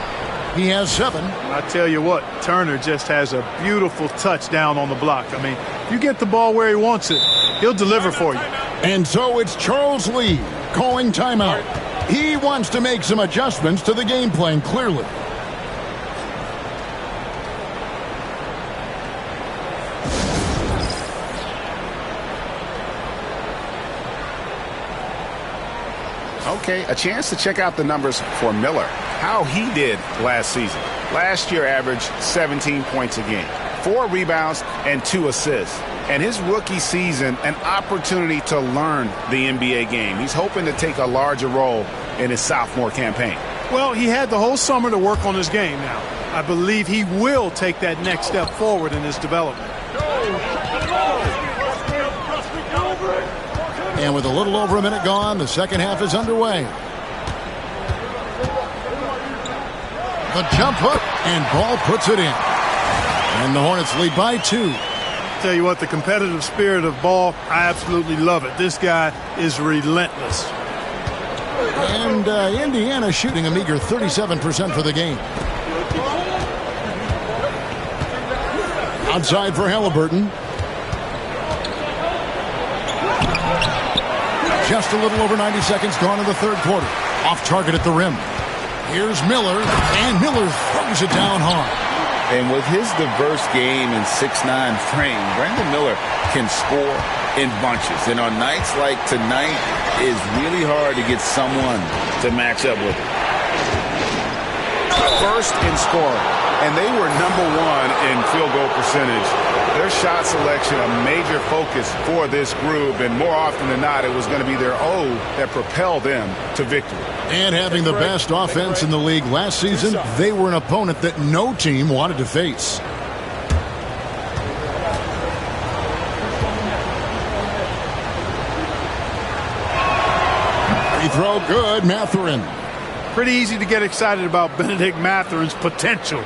He has 7. I tell you what, Turner just has a beautiful touchdown on the block. I mean, you get the ball where he wants it, he'll deliver for you. And so it's Charles Lee calling timeout. He wants to make some adjustments to the game plan, clearly. Okay, a chance to check out the numbers for Miller. How he did last season. Last year averaged 17 points a game, 4 rebounds, and 2 assists. And his rookie season, an opportunity to learn the NBA game. He's hoping to take a larger role in his sophomore campaign. Well, he had the whole summer to work on his game now. I believe he will take that next step forward in his development. And with a little over a minute gone, the second half is underway. The jump hook, and Ball puts it in. And the Hornets lead by 2. Tell you what, the competitive spirit of Ball, I absolutely love it. This guy is relentless. And Indiana shooting a meager 37% for the game. Outside for Halliburton. Just a little over 90 seconds gone in the third quarter. Off target at the rim. Here's Miller, and Miller throws it down hard. And with his diverse game and 6'9" frame, Brandon Miller can score in bunches. And on nights like tonight, it's really hard to get someone to match up with him. First in scoring, and they were number 1 in field goal percentage. Their shot selection a major focus for this group, and more often than not, it was going to be their O that propelled them to victory. And having the best offense in the league last season, they were an opponent that no team wanted to face. Free throw good, Mathurin. Pretty easy to get excited about Benedict Mathurin's potential.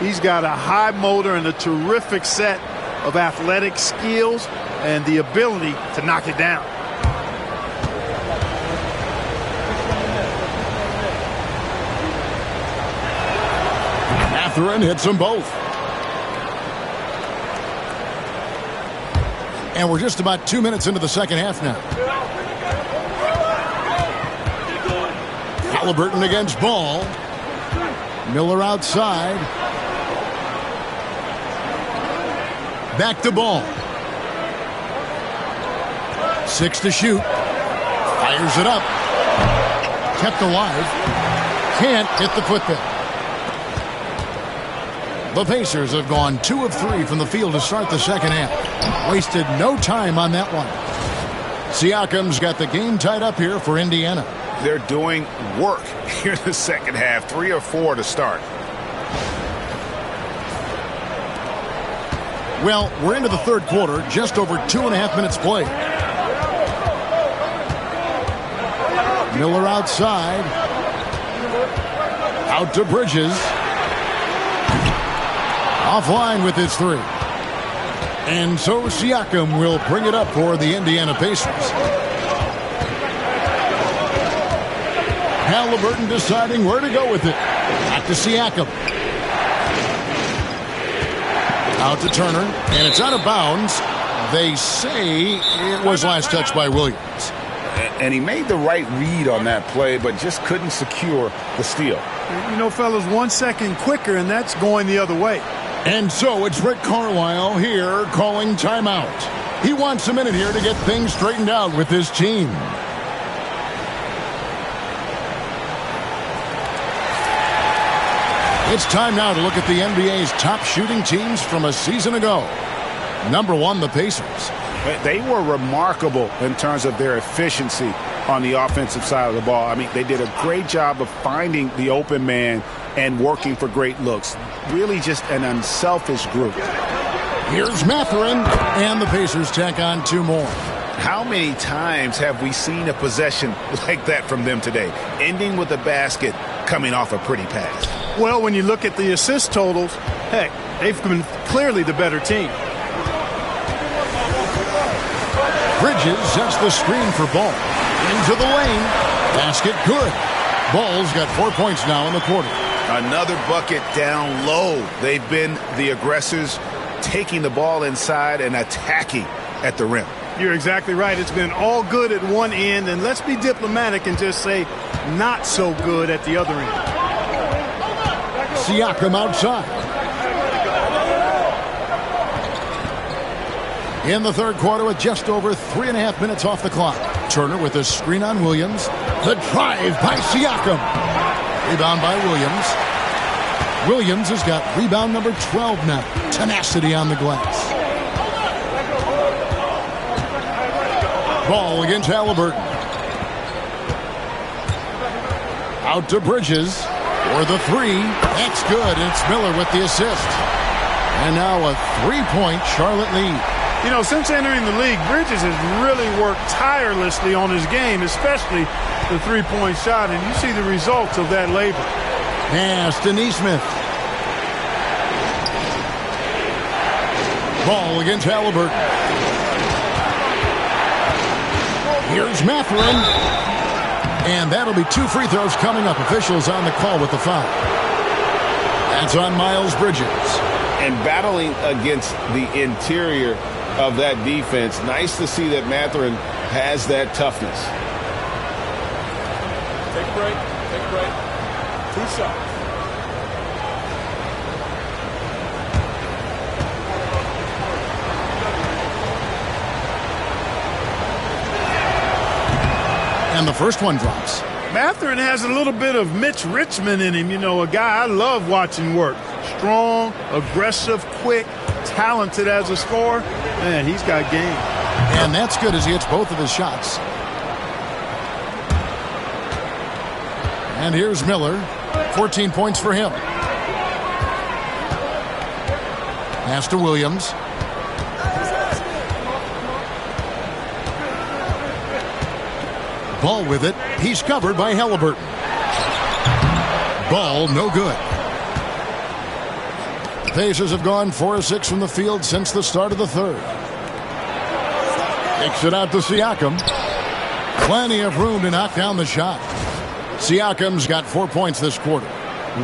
He's got a high motor and a terrific set of athletic skills and the ability to knock it down. Mathurin hits them both. And we're just about 2 minutes into the second half now. Halliburton against Ball. Miller outside. Back to Ball. 6 to shoot. Fires it up. Kept alive. Can't hit the putback. The Pacers have gone 2 of 3 from the field to start the second half. Wasted no time on that one. Siakam's got the game tied up here for Indiana. They're doing work here in the second half. 3 or 4 to start. Well, we're into the third quarter, just over 2.5 minutes played. Miller outside. Out to Bridges. Offline with his three. And so Siakam will bring it up for the Indiana Pacers. Halliburton deciding where to go with it. Back to Siakam. Out to Turner. And it's out of bounds. They say it was last touched by Williams. And he made the right read on that play, but just couldn't secure the steal. You know, fellas, 1 second quicker, and that's going the other way. And so it's Rick Carlisle here calling timeout. He wants a minute here to get things straightened out with his team. It's time now to look at the NBA's top shooting teams from a season ago. Number 1, the Pacers. They were remarkable in terms of their efficiency on the offensive side of the ball. I mean, they did a great job of finding the open man and working for great looks. Really just an unselfish group. Here's Mathurin, and the Pacers tack on 2 more. How many times have we seen a possession like that from them today, ending with a basket coming off a pretty pass? Well, when you look at the assist totals, heck, they've been clearly the better team. Bridges sets the screen for Ball. Into the lane. Basket good. Ball's got 4 points now in the quarter. Another bucket down low. They've been the aggressors, taking the ball inside and attacking at the rim. You're exactly right. It's been all good at one end, and let's be diplomatic and just say not so good at the other end. Siakam outside. In the third quarter with just over 3.5 minutes off the clock. Turner with a screen on Williams. The drive by Siakam. Rebound by Williams. Williams has got rebound number 12 now. Tenacity on the glass. Ball against Halliburton. Out to Bridges for the three. That's good. It's Miller with the assist. And now a 3-point Charlotte lead. You know, since entering the league, Bridges has really worked tirelessly on his game, especially the three-point shot, and you see the results of that labor. Pass to Nesmith. Ball against Halliburton. Here's Mathurin. And that'll be 2 free throws coming up. Officials on the call with the foul. That's on Miles Bridges. And battling against the interior of that defense, nice to see that Mathurin has that toughness. Take a break. Take a break. 2 shots. And the first one drops. Mathurin has a little bit of Mitch Richmond in him. You know, a guy I love watching work. Strong, aggressive, quick, talented as a scorer. Man, he's got game. And that's good as he hits both of his shots. And here's Miller. 14 points for him. Pass to Williams. Ball with it. He's covered by Halliburton. Ball no good. Pacers have gone 4 of 6 from the field since the start of the third. Kicks it out to Siakam. Plenty of room to knock down the shot. Siakam's got 4 points this quarter.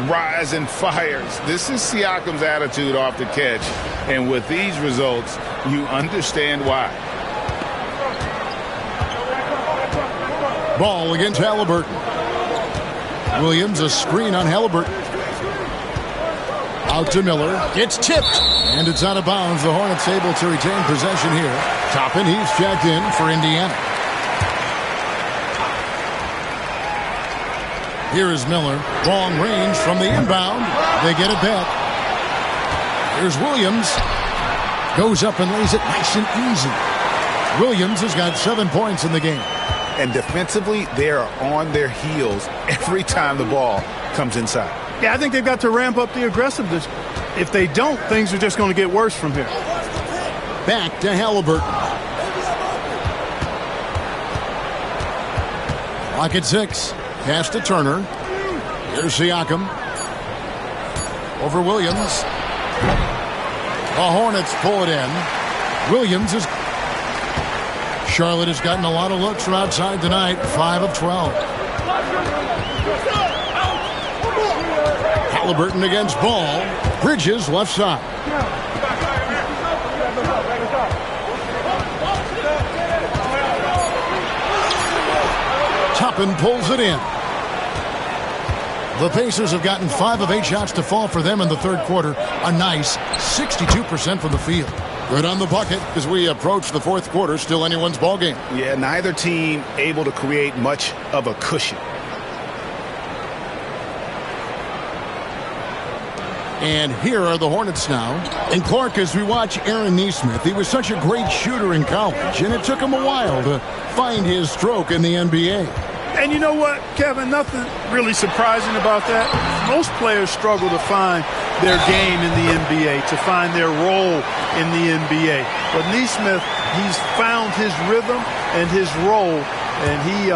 Rise and fires. This is Siakam's attitude off the catch. And with these results, you understand why. Ball against Halliburton. Williams, a screen on Halliburton. Out to Miller. It's tipped. And it's out of bounds. The Hornets able to retain possession here. Toppin, he's checked in for Indiana. Here is Miller. Long range from the inbound. They get it back. Here's Williams. Goes up and lays it nice and easy. Williams has got 7 points in the game. And defensively, they are on their heels every time the ball comes inside. Yeah, I think they've got to ramp up the aggressiveness. If they don't, things are just going to get worse from here. Back to Halliburton. Clock at 6. Pass to Turner. Here's Siakam. Over Williams. The Hornets pull it in. Williams is... Charlotte has gotten a lot of looks from outside tonight. 5 of 12. Halliburton against Ball. Bridges left side. Toppin pulls it in. The Pacers have gotten 5 of 8 shots to fall for them in the third quarter. A nice 62% from the field. Good on the bucket as we approach the fourth quarter. Still anyone's ball game. Yeah, neither team able to create much of a cushion. And here are the Hornets now. And Clark, as we watch Aaron Nesmith, he was such a great shooter in college, and it took him a while to find his stroke in the NBA. And you know what, Kevin, nothing really surprising about that. Most players struggle to find their game in the NBA, to find their role in the NBA. But Nesmith, he's found his rhythm and his role, and he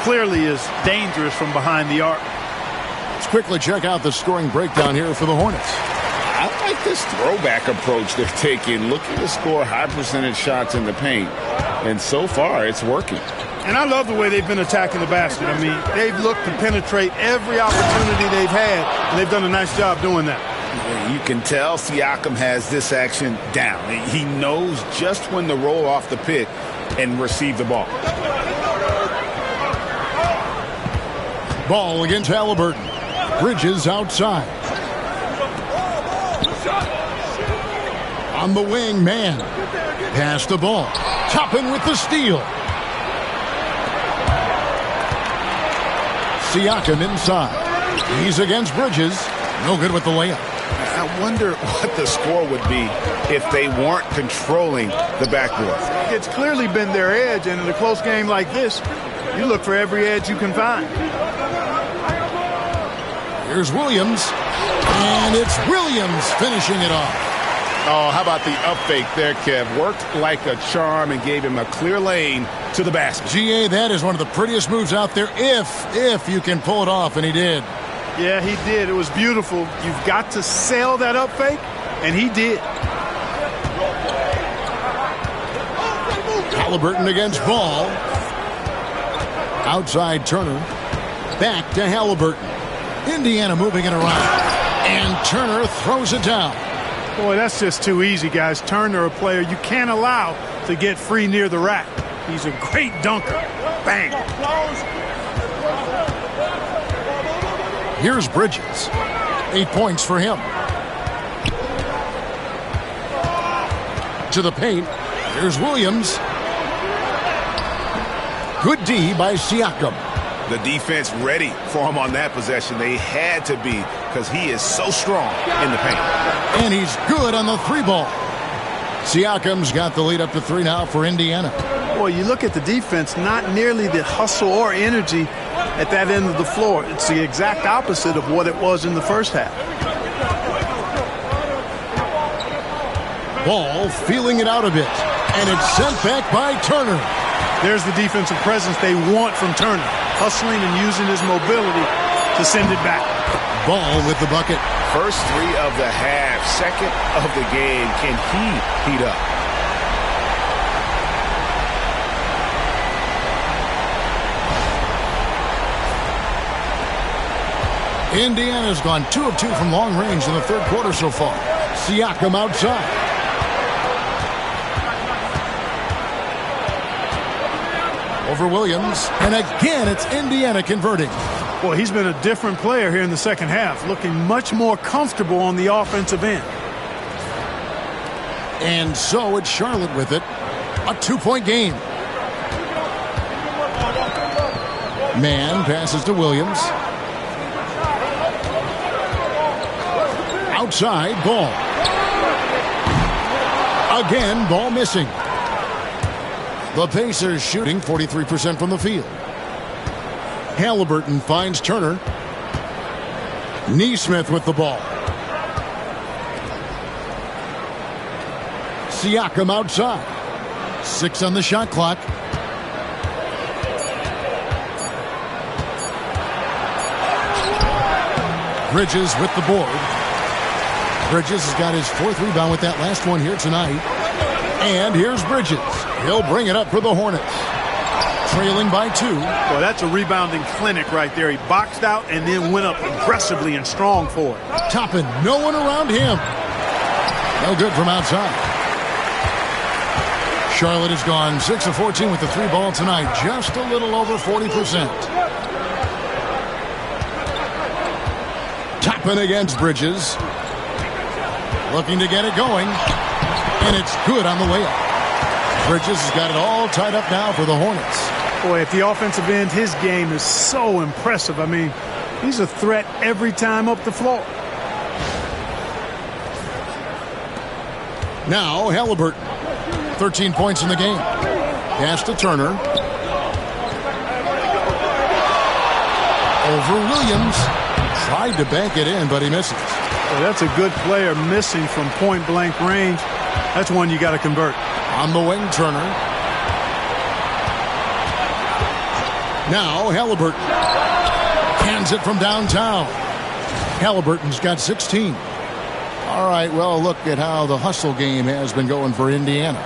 clearly is dangerous from behind the arc. Let's quickly check out the scoring breakdown here for the Hornets. I like this throwback approach they're taking, looking to score high percentage shots in the paint. And so far, it's working. And I love the way they've been attacking the basket. I mean, they've looked to penetrate every opportunity they've had, and they've done a nice job doing that. You can tell Siakam has this action down. He knows just when to roll off the pick and receive the ball. Ball against Halliburton. Bridges outside. On the wing, man. Pass the ball. Toppin with the steal. Siakam inside. He's against Bridges. No good with the layup. I wonder what the score would be if they weren't controlling the backboard. It's clearly been their edge, and in a close game like this, you look for every edge you can find. Here's Williams, and it's Williams finishing it off. Oh, how about the up fake there, Kev? Worked like a charm and gave him a clear lane to the basket. GA, that is one of the prettiest moves out there if you can pull it off, and he did. Yeah, he did. It was beautiful. You've got to sell that up fake, and he did. Halliburton against Ball. Outside Turner. Back to Halliburton. Indiana moving it around. And Turner throws it down. Boy, that's just too easy, guys. Turner, a player you can't allow to get free near the rack. He's a great dunker. Bang. Here's Bridges. 8 points for him. To the paint. Here's Williams. Good D by Siakam. The defense ready for him on that possession. They had to be because he is so strong in the paint. And he's good on the 3-ball. Siakam's got the lead up to 3 now for Indiana. Boy, you look at the defense, not nearly the hustle or energy at that end of the floor. It's the exact opposite of what it was in the first half. Ball feeling it out a bit. And it's sent back by Turner. There's the defensive presence they want from Turner. Hustling and using his mobility to send it back. Ball with the bucket. First 3 of the half, second of the game. Can he heat up? Indiana's gone 2 of 2 from long range in the third quarter so far. Siakam outside. Over Williams, and again it's Indiana converting. Boy, he's been a different player here in the second half, looking much more comfortable on the offensive end. And so it's Charlotte with it. A 2-point game. Man passes to Williams. Outside, Ball. Again, Ball missing. The Pacers shooting 43% from the field. Halliburton finds Turner. Nesmith with the ball. Siakam outside. 6 on the shot clock. Bridges with the board. Bridges has got his 4th rebound with that last one here tonight. And here's Bridges. He'll bring it up for the Hornets. Trailing by 2. Well, that's a rebounding clinic right there. He boxed out and then went up aggressively and strong for it. Toppin, no one around him. No good from outside. Charlotte has gone 6 of 14 with the 3 ball tonight. Just a little over 40%. Toppin against Bridges. Looking to get it going. And it's good on the layup. Bridges has got it all tied up now for the Hornets. Boy, at the offensive end, his game is so impressive. I mean, he's a threat every time up the floor. Now Halliburton. 13 points in the game. Pass to Turner. Over Williams. Tried to bank it in, but he misses. Well, that's a good player missing from point-blank range. That's one you got to convert. On the wing, Turner. Now Halliburton. Cans it from downtown. Halliburton's got 16. All right, well, look at how the hustle game has been going for Indiana.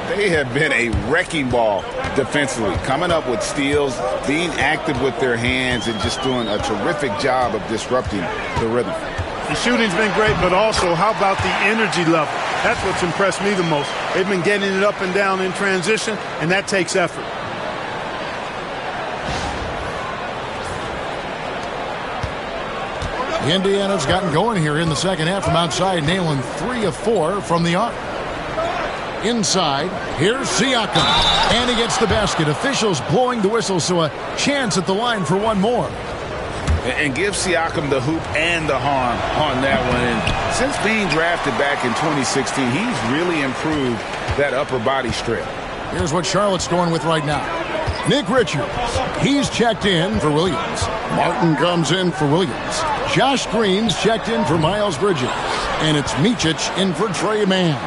They have been a wrecking ball defensively, coming up with steals, being active with their hands, and just doing a terrific job of disrupting the rhythm. The shooting's been great, but also how about the energy level? That's what's impressed me the most. They've been getting it up and down in transition, and that takes effort. Indiana's gotten going here in the second half from outside, nailing 3 of 4 from the arc. Inside, here's Siakam. And he gets the basket. Officials blowing the whistle, so a chance at the line for one more. And give Siakam the hoop and the harm on that one. And since being drafted back in 2016, he's really improved that upper body strength. Here's what Charlotte's going with right now. Nick Richards. He's checked in for Williams. Martin comes in for Williams. Josh Green's checked in for Miles Bridges. And it's Micic in for Trey Mann.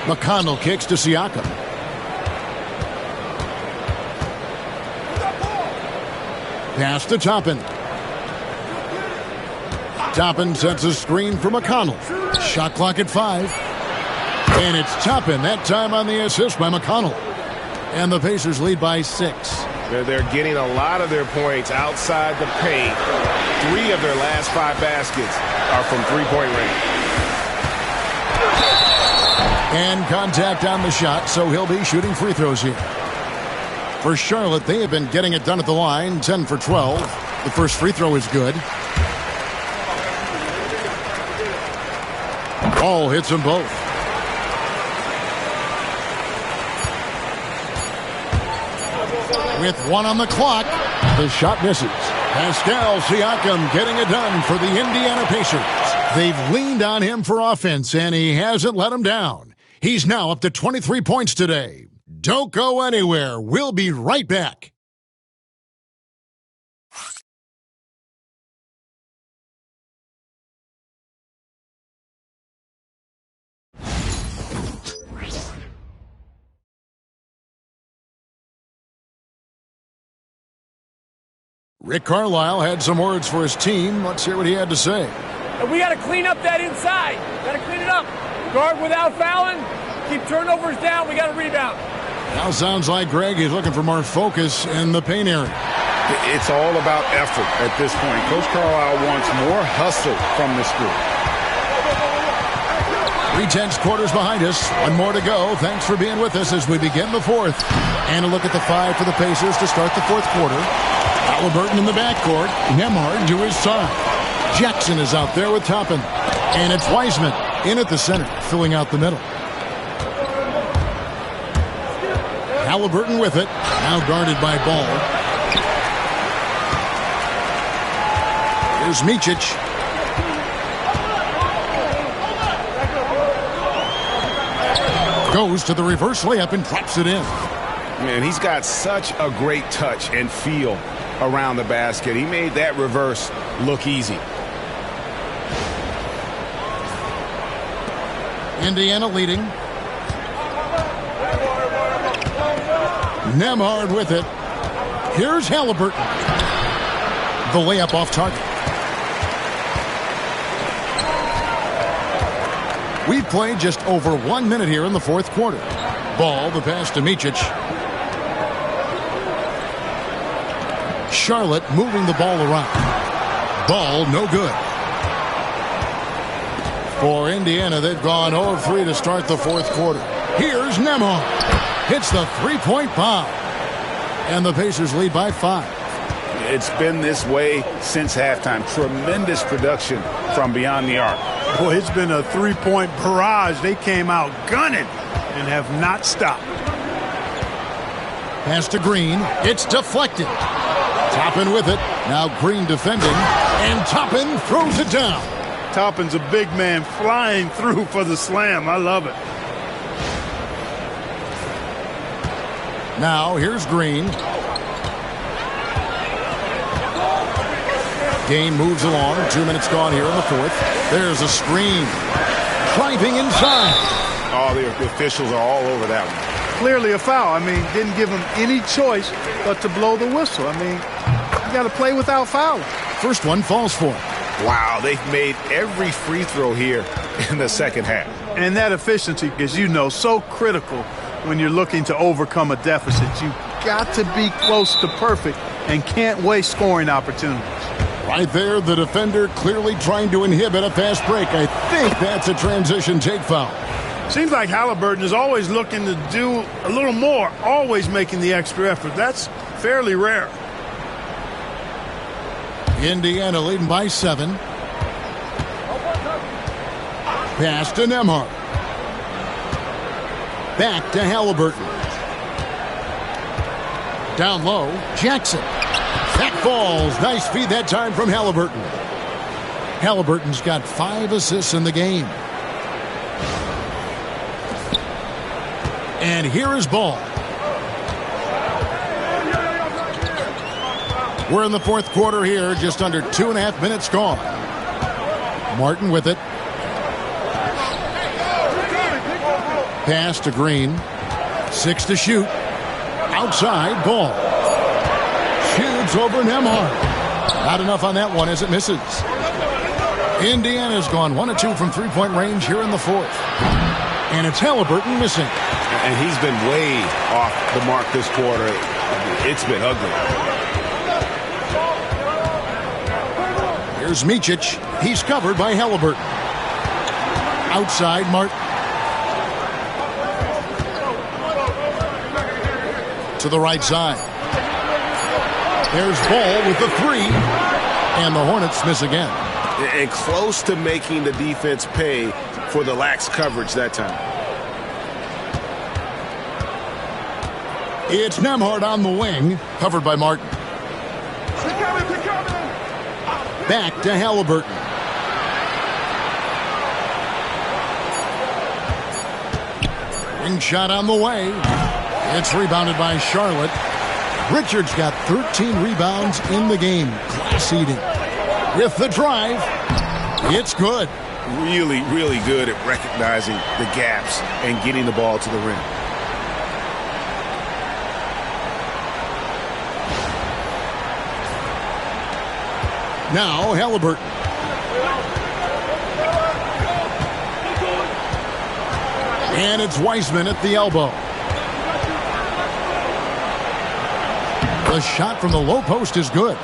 McConnell kicks to Siakam. Pass to Toppin. Toppin sets a screen for McConnell. Shot clock at 5. And it's Toppin, that time on the assist by McConnell. And the Pacers lead by 6. They're getting a lot of their points outside the paint. 3 of their last 5 baskets are from three-point range. And contact on the shot, so he'll be shooting free throws here. For Charlotte, they have been getting it done at the line, 10 for 12. The first free throw is good. Ball hits them both. With 1 on the clock, the shot misses. Pascal Siakam getting it done for the Indiana Pacers. They've leaned on him for offense, and he hasn't let them down. He's now up to 23 points today. Don't go anywhere. We'll be right back. Rick Carlisle had some words for his team. Let's hear what he had to say. We got to clean up that inside. Got to clean it up. Guard without fouling. Keep turnovers down. We got to rebound. Now sounds like Greg is looking for more focus in the paint area. It's all about effort at this point. Coach Carlisle wants more hustle from this group. 3/10 quarters behind us. 1 more to go. Thanks for being with us as we begin the 4th. And a look at the 5 for the Pacers to start the 4th quarter. Halliburton in the backcourt. Nembhard to his side. Jackson is out there with Toppin. And it's Wiseman in at the center, filling out the middle. Halliburton with it. Now guarded by Ball. Here's Micic. Goes to the reverse layup and drops it in. Man, he's got such a great touch and feel around the basket. He made that reverse look easy. Indiana leading. Nembhard with it. Here's Halliburton. The layup off target. We've played just over 1 minute here in the fourth quarter. Ball, the pass to Micic. Charlotte moving the ball around. Ball, no good. For Indiana, they've gone 0 of 3 to start the fourth quarter. Here's Nembhard. Hits the three-point bomb. And the Pacers lead by 5. It's been this way since halftime. Tremendous production from beyond the arc. Boy, it's been a three-point barrage. They came out gunning and have not stopped. Pass to Green. It's deflected. Toppin with it. Now Green defending. And Toppin throws it down. Toppin's a big man flying through for the slam. I love it. Now here's Green. Game moves along. 2 minutes gone here in the fourth. There's a screen. Driving inside. Oh, the officials are all over that one. Clearly a foul. I mean, didn't give him any choice but to blow the whistle. I mean, you got to play without fouling. First one falls for him. Wow, they've made every free throw here in the second half. And that efficiency, as you know, so critical when you're looking to overcome a deficit. You've got to be close to perfect and can't waste scoring opportunities. Right there, the defender clearly trying to inhibit a fast break. I think that's a transition take foul. Seems like Halliburton is always looking to do a little more, always making the extra effort. That's fairly rare. Indiana leading by 7. Pass to Nembhard. Back to Halliburton. Down low, Jackson. That falls. Nice feed that time from Halliburton. Halliburton's got 5 assists in the game. And here is Ball. We're in the fourth quarter here, just under 2.5 minutes gone. Martin with it. Pass to Green. 6 to shoot. Outside, Ball. Shoots over Nembhard. Not enough on that one as it misses. Indiana's gone 1 of 2 from three-point range here in the fourth. And it's Halliburton missing. And he's been way off the mark this quarter. It's been ugly. Here's Micic. He's covered by Halliburton. Outside, Martin. To the right side. There's Ball with the 3. And the Hornets miss again. And close to making the defense pay for the lax coverage that time. It's Nembhard on the wing, covered by Martin. Back to Halliburton. Ring shot on the way. It's rebounded by Charlotte. Richards got 13 rebounds in the game. Class eating. With the drive, it's good. Really, really good at recognizing the gaps and getting the ball to the rim. Now Halliburton. And it's Wiseman at the elbow. The shot from the low post is good.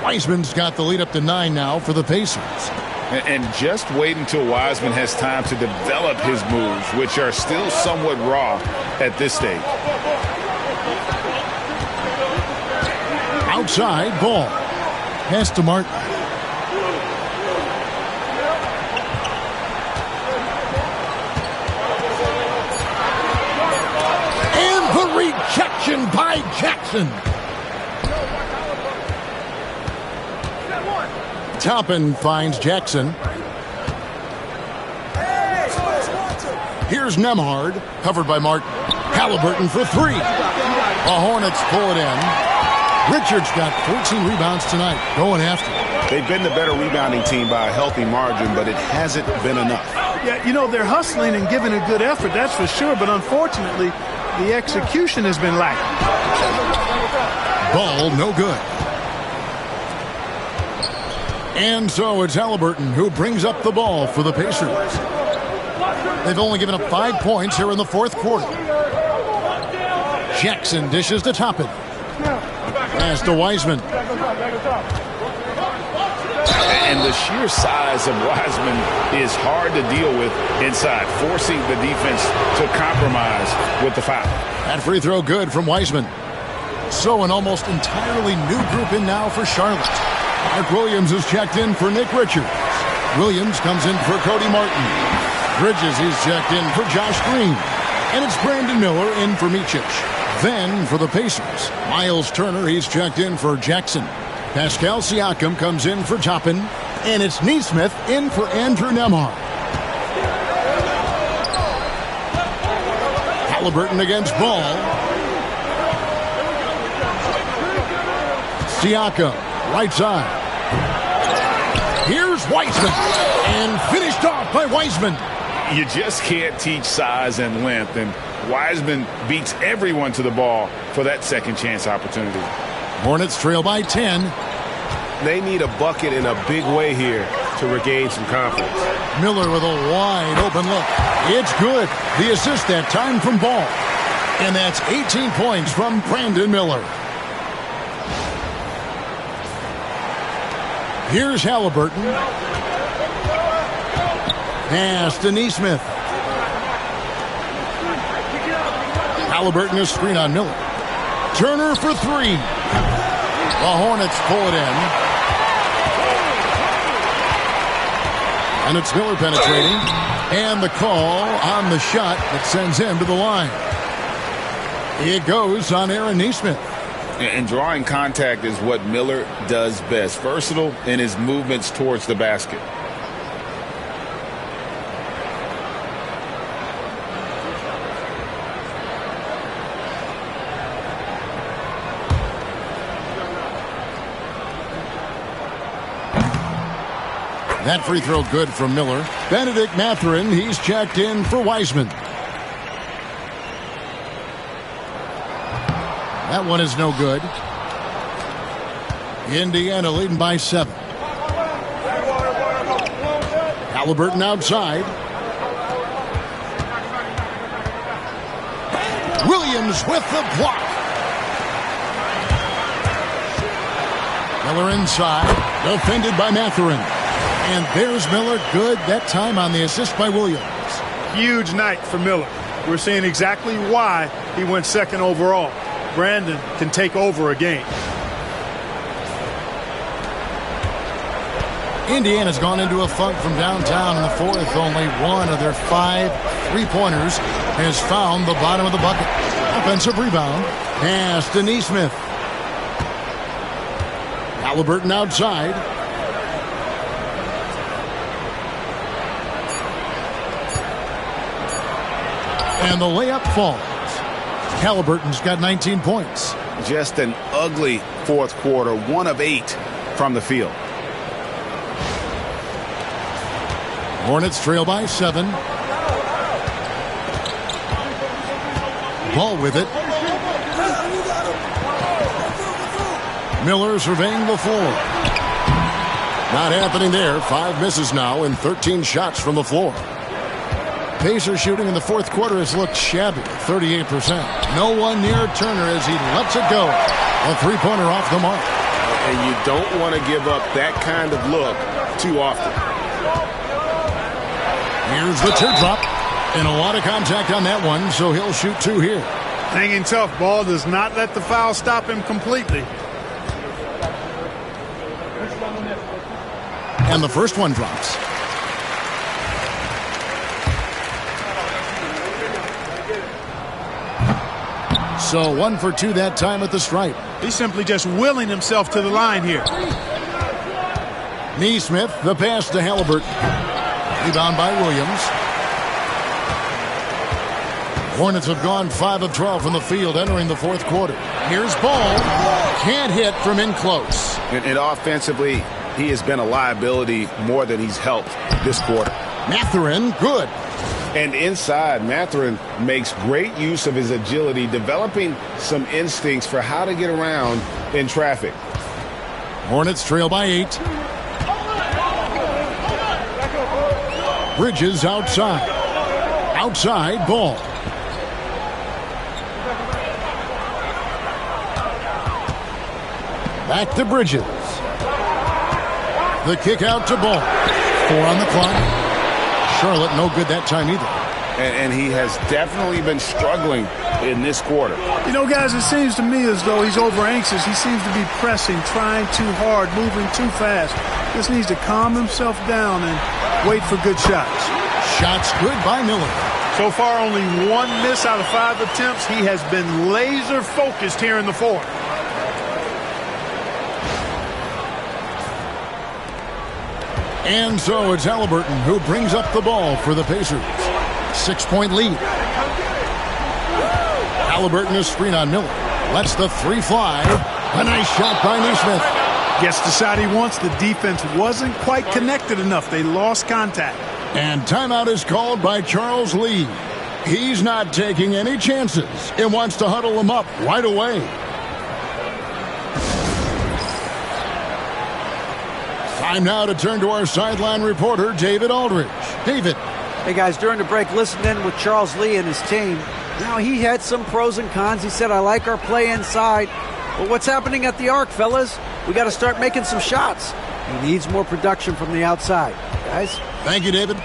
Wiseman's got the lead up to 9 now for the Pacers. And just wait until Wiseman has time to develop his moves, which are still somewhat raw at this stage. Outside, Ball. Pass to Martin. And the rejection by Jackson. Toppin finds Jackson. Here's Nembhard, covered by Martin. Halliburton for 3. The Hornets pull it in. Richards got 14 rebounds tonight, going after. They've been the better rebounding team by a healthy margin, but it hasn't been enough. Yeah, you know, they're hustling and giving a good effort, that's for sure. But unfortunately, the execution has been lacking. Ball no good. And so it's Halliburton who brings up the ball for the Pacers. They've only given up 5 points here in the fourth quarter. Jackson dishes to Toppin. Pass to Wiseman. And the sheer size of Wiseman is hard to deal with inside, forcing the defense to compromise with the foul. That free throw good from Wiseman. So an almost entirely new group in now for Charlotte. Mark Williams is checked in for Nick Richards. Williams comes in for Cody Martin. Bridges is checked in for Josh Green. And it's Brandon Miller in for Micic. Then for the Pacers, Miles Turner, he's checked in for Jackson. Pascal Siakam comes in for Toppin. And it's Nesmith in for Andrew Nembhard. Halliburton against Ball. Siakam, right side. Here's Wiseman. And finished off by Wiseman. You just can't teach size and length, and Wiseman beats everyone to the ball for that second chance opportunity. Hornets trail by 10. They need a bucket in a big way here to regain some confidence. Miller with a wide open look. It's good. The assist that time from Ball. And that's 18 points from Brandon Miller. Here's Halliburton. Pass to Nesmith. Halliburton is screen on Miller. Turner for three. The Hornets pull it in. And it's Miller penetrating. And the call on the shot that sends him to the line. It goes on Aaron Nesmith. And drawing contact is what Miller does best. Versatile in his movements towards the basket. That free throw good from Miller. Benedict Mathurin, he's checked in for Wiseman. That one is no good. Indiana leading by 7. Halliburton outside. Williams with the block. Miller inside. Defended by Mathurin. And there's Miller, good that time on the assist by Williams. Huge night for Miller. We're seeing exactly why he went second overall. Brandon can take over a game. Indiana's gone into a funk from downtown in the fourth. Only one of their 5 three-pointers has found the bottom of the bucket. Offensive rebound. Pass to Nesmith. Halliburton outside. And the layup falls. Halliburton's got 19 points. Just an ugly fourth quarter, 1 of 8 from the field. Hornets trail by 7. Ball with it. Miller surveying the floor. Not happening there. 5 misses now and 13 shots from the floor. Pacers shooting in the fourth quarter has looked shabby, 38%. No one near Turner as he lets it go. A three-pointer off the mark. And you don't want to give up that kind of look too often. Here's the teardrop. And a lot of contact on that one, so he'll shoot 2 here. Hanging tough. Ball does not let the foul stop him completely. And the first one drops. So 1 for 2 that time at the stripe. He's simply just willing himself to the line here. Nesmith, the pass to Halliburton. Rebound by Williams. Hornets have gone 5 of 12 from the field entering the fourth quarter. Here's Ball. Can't hit from in close. And offensively, he has been a liability more than he's helped this quarter. Mathurin, good. And inside, Mathurin makes great use of his agility, developing some instincts for how to get around in traffic. Hornets trail by 8. Bridges outside. Outside ball. Back to Bridges. The kick out to Ball. 4 on the clock. Charlotte no good that time either. And he has definitely been struggling in this quarter. You know, guys, it seems to me as though he's over anxious. He seems to be pressing, trying too hard, moving too fast. Just needs to calm himself down and wait for good shots. Shots good by Miller. So far, only 1 miss out of 5 attempts. He has been laser focused here in the fourth. And so it's Halliburton who brings up the ball for the Pacers. 6-point lead. Halliburton is screen on Miller. Lets the 3 fly. A nice shot by Neesmith. Gets the shot he wants. The defense wasn't quite connected enough. They lost contact. And timeout is called by Charles Lee. He's not taking any chances and wants to huddle them up right away. Time now to turn to our sideline reporter, David Aldridge. David. Hey, guys, during the break, listen in with Charles Lee and his team. Now, he had some pros and cons. He said, I like our play inside. But what's happening at the arc, fellas? We got to start making some shots. He needs more production from the outside. Guys? Thank you, David.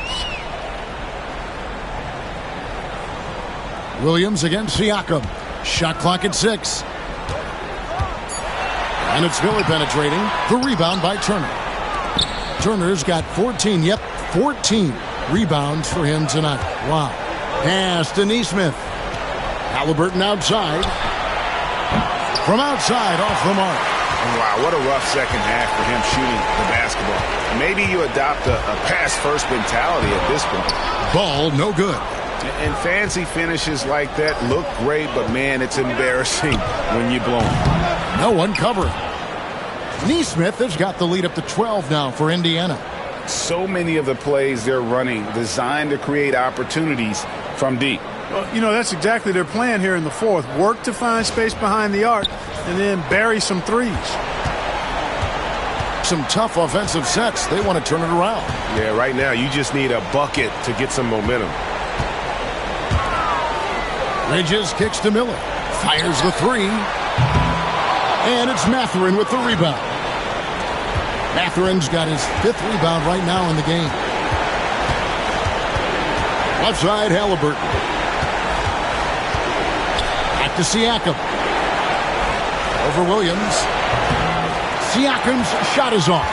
Williams against Siakam. Shot clock at 6. And it's Miller penetrating. The rebound by Turner. Turner's got 14. Yep, 14 rebounds for him tonight. Wow. Pass to Neesmith. Halliburton outside. From outside, off the mark. Wow, what a rough second half for him shooting the basketball. Maybe you adopt a pass-first mentality at this point. Ball no good. And fancy finishes like that look great, but, man, it's embarrassing when you blow them. No one covering. Neesmith has got the lead up to 12 now for Indiana. So many of the plays they're running designed to create opportunities from deep. Well, you know, that's exactly their plan here in the fourth. Work to find space behind the arc and then bury some threes. Some tough offensive sets. They want to turn it around. Yeah, right now you just need a bucket to get some momentum. Bridges kicks to Miller. Fires the 3. And it's Mathurin with the rebound. Mathurin's got his 5th rebound right now in the game. Left side, Halliburton. Back to Siakam. Over Williams. Siakam's shot is off.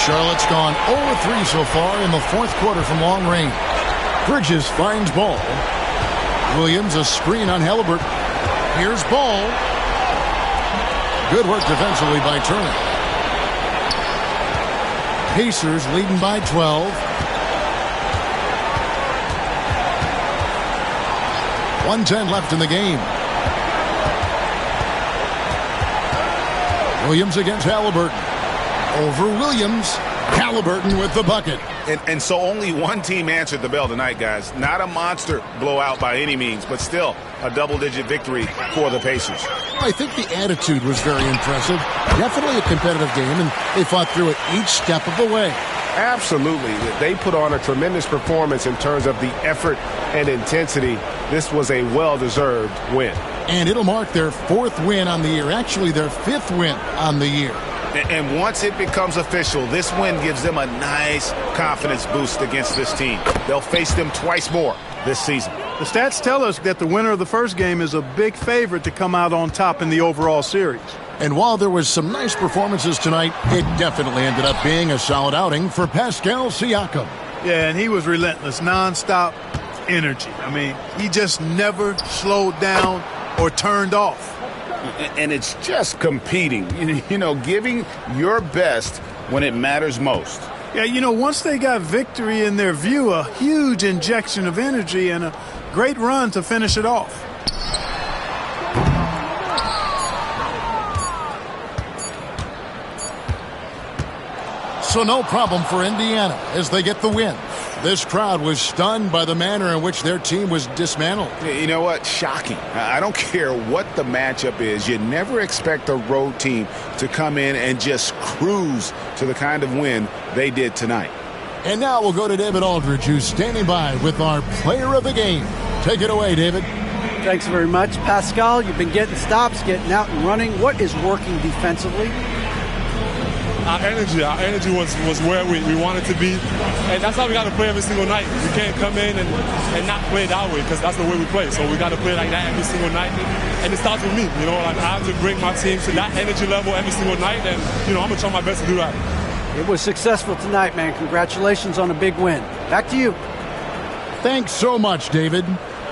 Charlotte's gone 0-3 so far in the fourth quarter from long range. Bridges finds Ball. Williams a screen on Halliburton. Here's Ball. Good work defensively by Turner. Pacers leading by 12. 1:10 left in the game. Williams against Halliburton. Over Williams. Halliburton with the bucket. And so only one team answered the bell tonight, guys. Not a monster blowout by any means, but still a double-digit victory for the Pacers. I think the attitude was very impressive. Definitely a competitive game, and they fought through it each step of the way. Absolutely. They put on a tremendous performance in terms of the effort and intensity. This was a well-deserved win. And it'll mark their 4th win on the year. Actually, their 5th win on the year. And once it becomes official, this win gives them a nice confidence boost against this team. They'll face them twice more this season. The stats tell us that the winner of the first game is a big favorite to come out on top in the overall series. And while there was some nice performances tonight, it definitely ended up being a solid outing for Pascal Siakam. Yeah, and he was relentless, nonstop energy. I mean, he just never slowed down or turned off. And it's just competing, you know, giving your best when it matters most. Yeah, you know, once they got victory in their view, a huge injection of energy and a great run to finish it off. So no problem for Indiana as they get the win, This crowd was stunned by the manner in which their team was dismantled. You know what? Shocking. I don't care what the matchup is. You never expect a road team to come in and just cruise to the kind of win they did tonight. And now we'll go to David Aldridge, who's standing by with our player of the game. Take it away, David. Thanks very much. Pascal, you've been getting stops, getting out and running. What is working defensively? Our energy was where we wanted to be, and that's how we got to play every single night. We can't come in and not play that way, because that's the way we play. So we got to play like that every single night, and it starts with me. You know, I have to bring my team to that energy level every single night, and I'm gonna try my best to do that. It was successful tonight, man. Congratulations on a big win. Back to you. Thanks so much, David.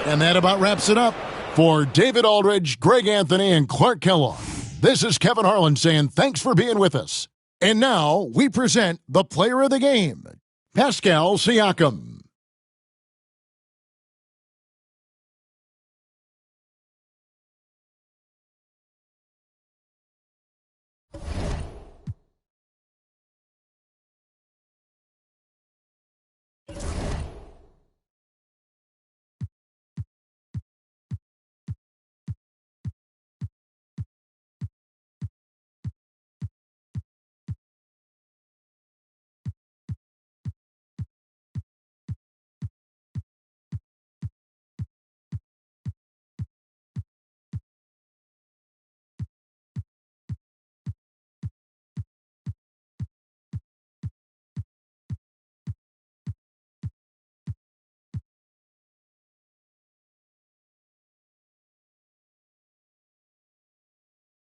And that about wraps it up. For David Aldridge, Greg Anthony, and Clark Kellogg, this is Kevin Harlan saying thanks for being with us. And now we present the player of the game, Pascal Siakam.